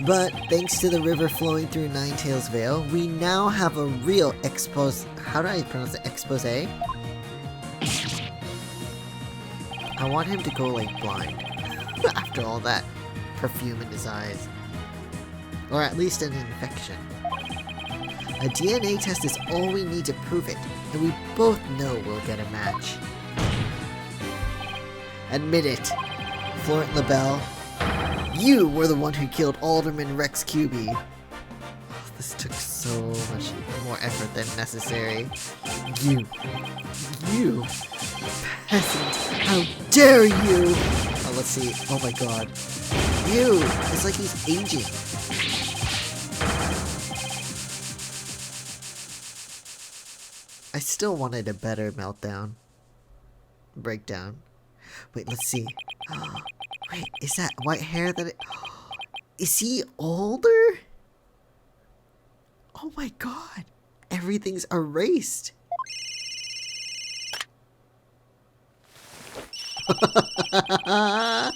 But thanks to the river flowing through Ninetales Vale, we now have a real expose. How do I pronounce it? Expose? I want him to go like blind after all that perfume in his eyes. Or at least an infection. A DNA test is all we need to prove it, and we both know we'll get a match. Admit it, Florent LaBelle. You were the one who killed Alderman Rex QB. Oh, this took so much more effort than necessary. You peasant, how dare you! Oh, let's see. Oh my god. Ew, it's like he's aging. I still wanted a better meltdown. Breakdown. Wait, let's see. Wait, is that white hair that it... Is he older? Oh my god. Everything's erased. The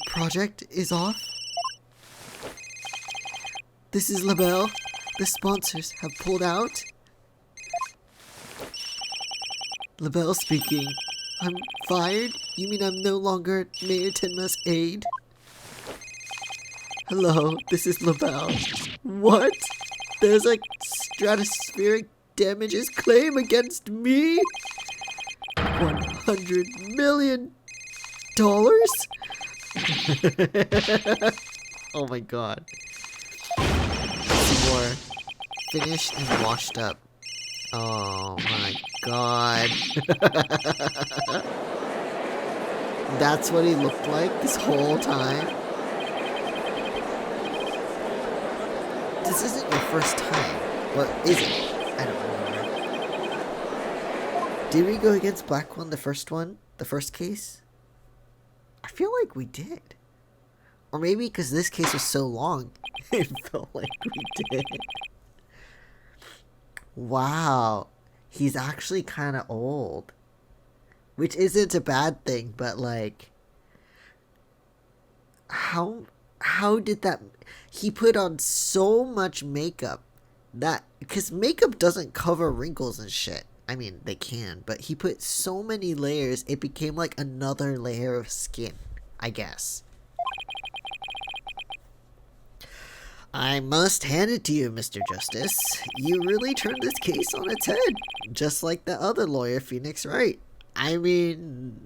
project is off. This is LaBelle. The sponsors have pulled out. LaBelle speaking. I'm fired? You mean I'm no longer Mayor Tenma's aide? Hello, this is LaBelle. What? There's a stratospheric damages claim against me? $100 million? Oh my god. Some more. Finished and washed up. Oh my god. That's what he looked like this whole time? This isn't your first time. Or is it? I don't remember. Did we go against Blackquill the first one? The first case? I feel like we did. Or maybe because this case was so long, it felt like we did. Wow, he's actually kind of old, which isn't a bad thing, but like, how did that, he put on so much makeup that, because makeup doesn't cover wrinkles and shit. I mean, they can, but he put so many layers, it became like another layer of skin, I guess. I must hand it to you, Mr. Justice. You really turned this case on its head, just like the other lawyer, Phoenix Wright. I mean...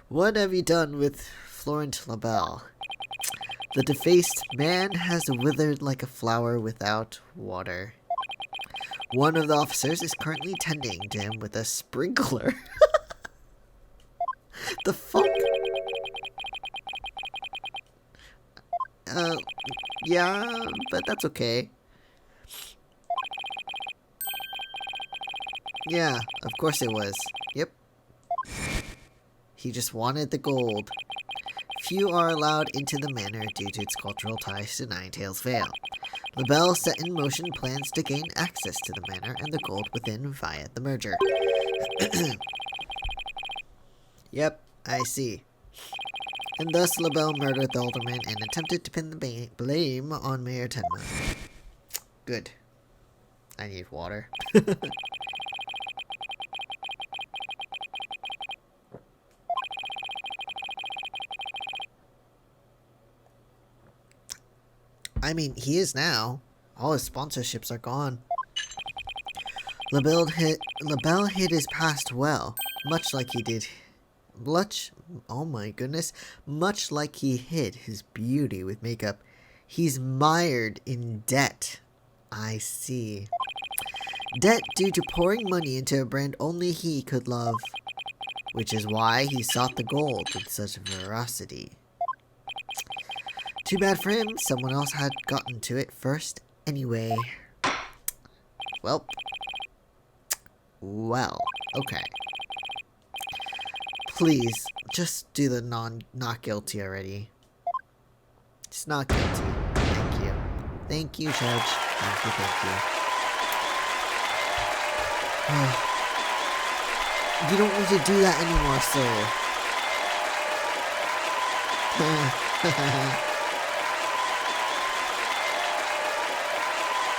What have you done with Florent LaBelle? The defaced man has withered like a flower without water. One of the officers is currently tending to him with a sprinkler. The fuck? Yeah, but that's okay. Yeah, of course it was. Yep. He just wanted the gold. Few are allowed into the manor due to its cultural ties to Ninetales Vale. LaBelle set in motion plans to gain access to the manor and the gold within via the merger. Yep, I see. And thus LaBelle murdered the alderman and attempted to pin the blame on Mayor Tenma. Good. I need water. I mean, he is now. All his sponsorships are gone. LaBelle hid his past well, much like he did. Oh my goodness. Much like he hid his beauty with makeup. He's mired in debt. I see. Debt due to pouring money into a brand only he could love. Which is why he sought the gold with such ferocity. Too bad for him, someone else had gotten to it first anyway. Well, okay. Please, just do the not guilty already. Just not guilty. Thank you. Thank you, Judge. Thank you. You don't need to do that anymore, sir.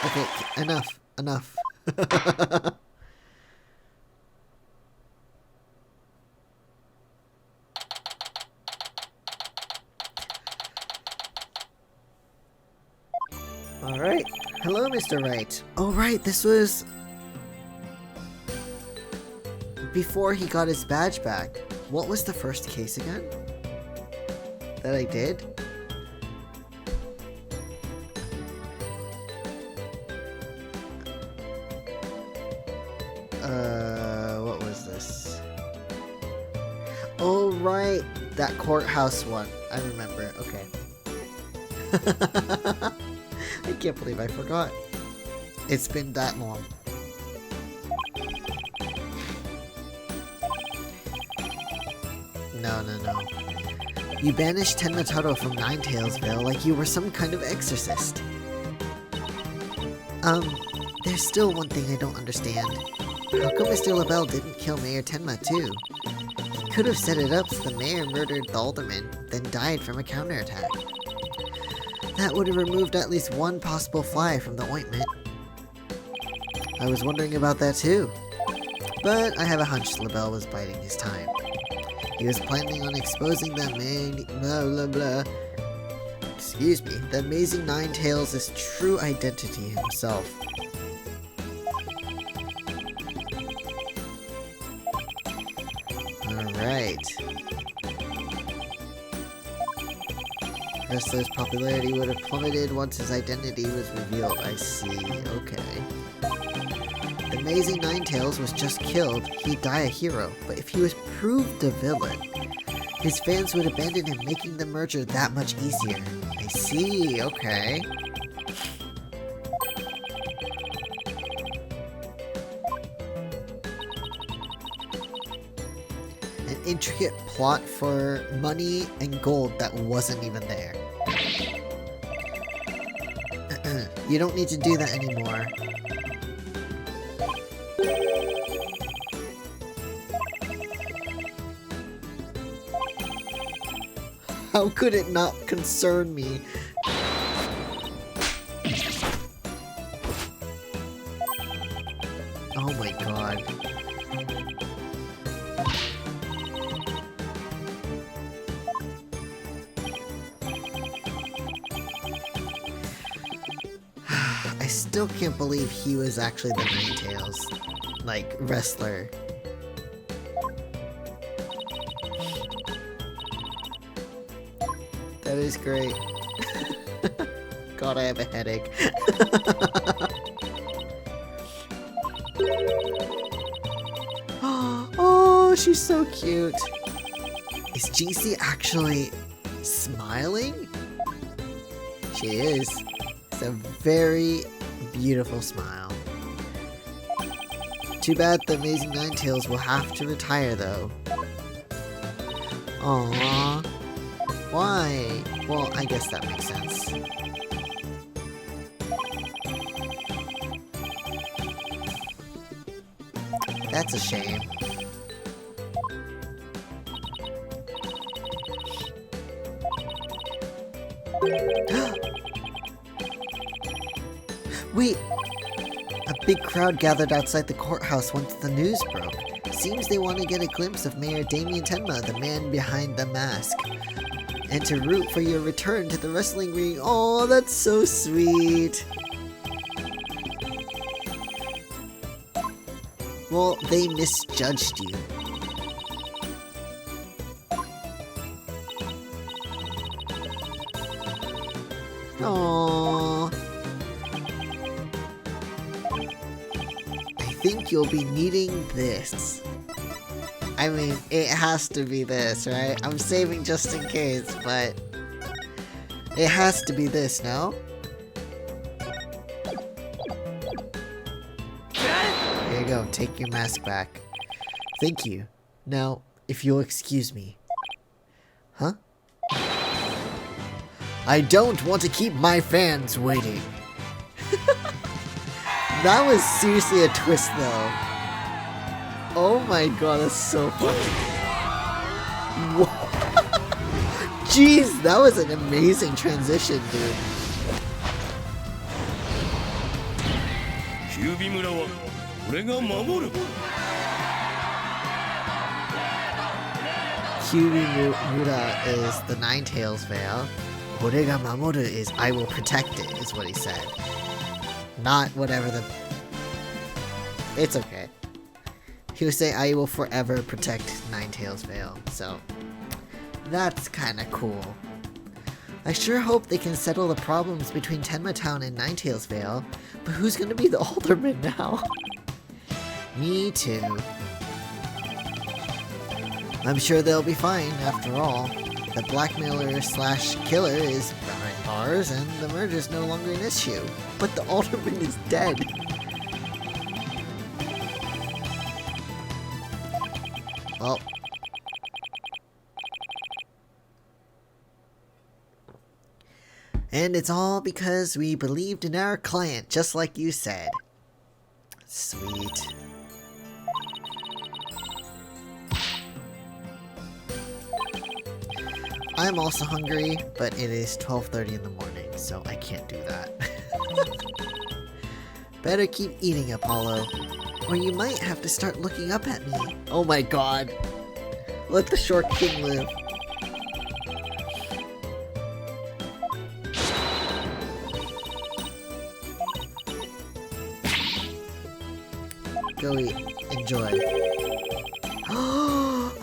Okay, enough. Alright. Hello, Mr. Wright. Oh, right, this was before he got his badge back. What was the first case again that I did? What was this? Oh, right. That courthouse one. I remember. Okay. I can't believe I forgot. It's been that long. No. You banished Tenma from Ninetailsville like you were some kind of exorcist. There's still one thing I don't understand. How come Mr. LaBelle didn't kill Mayor Tenma too? He could have set it up so the mayor murdered the alderman, then died from a counterattack. That would have removed at least one possible fly from the ointment. I was wondering about that too. But I have a hunch LaBelle was biding his time. He was planning on exposing the the amazing Ninetails' true identity himself. Alright. Wrestler's popularity would have plummeted once his identity was revealed. I see. Okay. The amazing Ninetails was just killed. He'd die a hero. But if he was proved a villain, his fans would abandon him, making the merger that much easier. I see. Okay. An intricate plot for money and gold that wasn't even there. You don't need to do that anymore. How could it not concern me? Oh my god. I still can't believe he was actually the Ninetails, like, wrestler. That is great. God, I have a headache. Oh, she's so cute. Is GC actually smiling? She is. It's a very beautiful smile. Too bad the amazing Ninetails will have to retire though. Aww. Why? Well, I guess that makes sense. That's a shame. Wait! A big crowd gathered outside the courthouse once the news broke. Seems they want to get a glimpse of Mayor Damien Tenma, the man behind the mask, and to root for your return to the wrestling ring. Oh, that's so sweet! Well, they misjudged you. Aww. I think you'll be needing this. I mean, it has to be this, right? I'm saving just in case, but it has to be this, no? Here you go, take your mask back. Thank you. Now, if you'll excuse me. Huh? I don't want to keep my fans waiting. That was seriously a twist, though. Oh my god, that's so funny. Jeez, that was an amazing transition, dude. Kyubimura is the Ninetales veil. Orega Mamoru is I will protect it, is what he said. Not whatever the... It's okay. He would say I will forever protect Ninetales veil, so... That's kinda cool. I sure hope they can settle the problems between Tenma Town and Ninetales veil, but who's gonna be the alderman now? Me too. I'm sure they'll be fine, after all. The blackmailer slash killer is behind bars, and the murder's no longer an issue. But the alderman is dead. Well. And it's all because we believed in our client, just like you said. Sweet. I'm also hungry, but it is 12:30 in the morning, so I can't do that. Better keep eating, Apollo, or you might have to start looking up at me. Oh my god. Let the short king live. Go eat. Enjoy.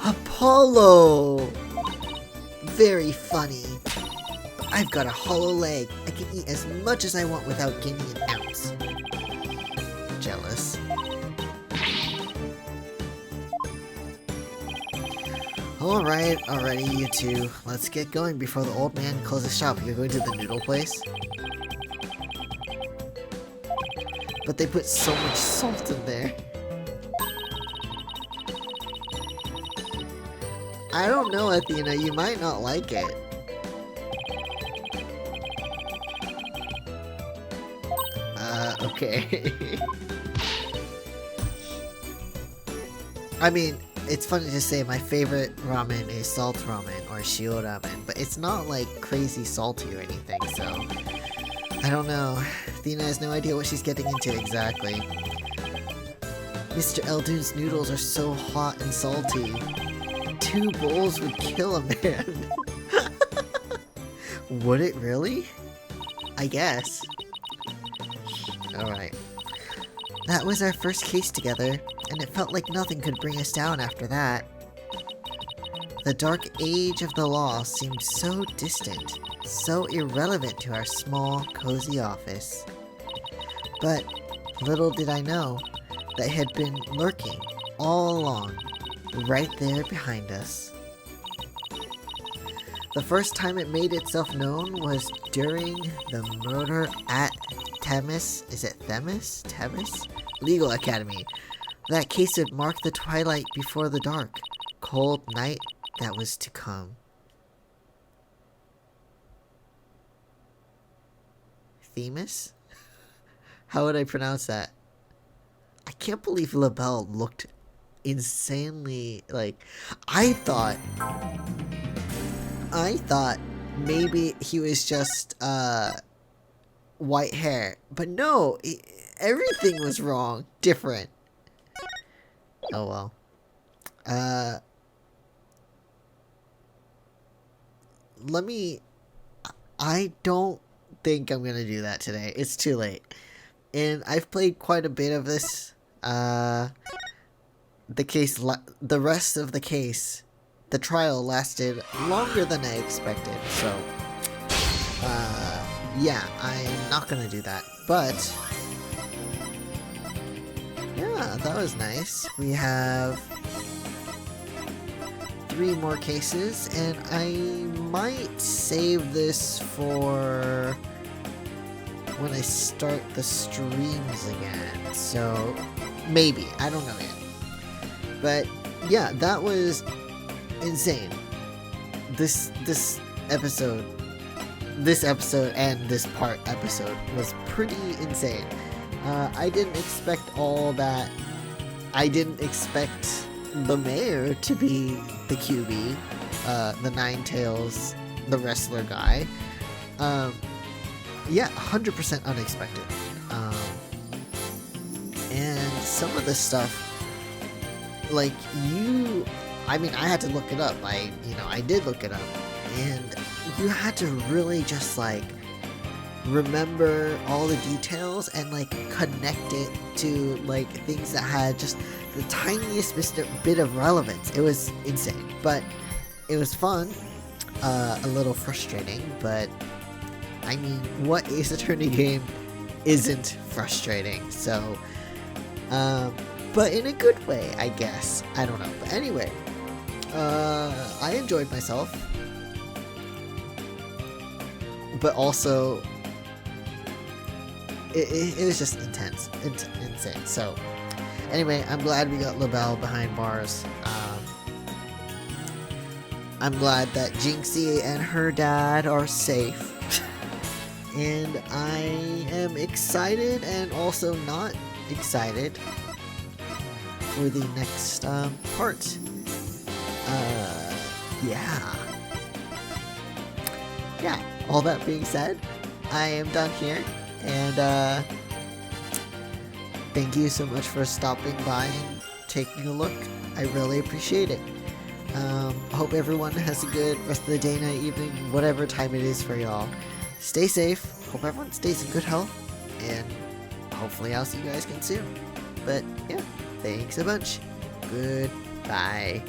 Apollo! Very funny. But I've got a hollow leg. I can eat as much as I want without gaining an ounce. Jealous. Alright, alrighty, you two. Let's get going before the old man closes shop. You're going to the noodle place? But they put so much salt in there. I don't know, Athena, you might not like it. Okay. I mean, it's funny to say my favorite ramen is salt ramen or shio ramen, but it's not like crazy salty or anything, so... I don't know. Athena has no idea what she's getting into exactly. Mr. Eldoon's noodles are so hot and salty. 2 bowls would kill a man. Would it really? I guess. Alright. That was our first case together, and it felt like nothing could bring us down after that. The dark age of the law seemed so distant, so irrelevant to our small, cozy office. But little did I know that it had been lurking all along, right there behind us. The first time it made itself known was during the murder at Themis, is it Themis? Themis? Legal Academy. That case would mark the twilight before the dark, cold night that was to come. Themis? How would I pronounce that? I can't believe LaBelle looked insanely, like, I thought maybe he was just white hair, but no, everything was wrong, different. Oh well. Let me. I don't think I'm gonna do that today. It's too late, and I've played quite a bit of this. The rest of the case, the trial lasted longer than I expected. So, yeah, I'm not gonna do that. But yeah, that was nice. We have 3 more cases, and I might save this for when I start the streams again. So maybe, I don't know yet. But yeah, that was insane. This episode and this part episode was pretty insane. I didn't expect all that. I didn't expect the mayor to be the QB, the Ninetales, the wrestler guy. Yeah, 100% unexpected. And some of the stuff, like, I mean, I had to look it up. I did look it up, and you had to really just, like, remember all the details and, like, connect it to, like, things that had just the tiniest bit of relevance. It was insane, but it was fun, a little frustrating, but I mean, what Ace Attorney game isn't frustrating? So, but in a good way, I guess. I don't know. But anyway, I enjoyed myself, but also it was just intense, insane. So anyway, I'm glad we got LaBelle behind bars. I'm glad that Jinxie and her dad are safe. And I am excited and also not excited for the next part. Yeah, all that being said, I am done here, and thank you so much for stopping by and taking a look. I really appreciate it. Hope everyone has a good rest of the day, night, evening, whatever time it is for y'all. Stay safe. Hope everyone stays in good health, and hopefully I'll see you guys again soon. But yeah, thanks a bunch. Goodbye.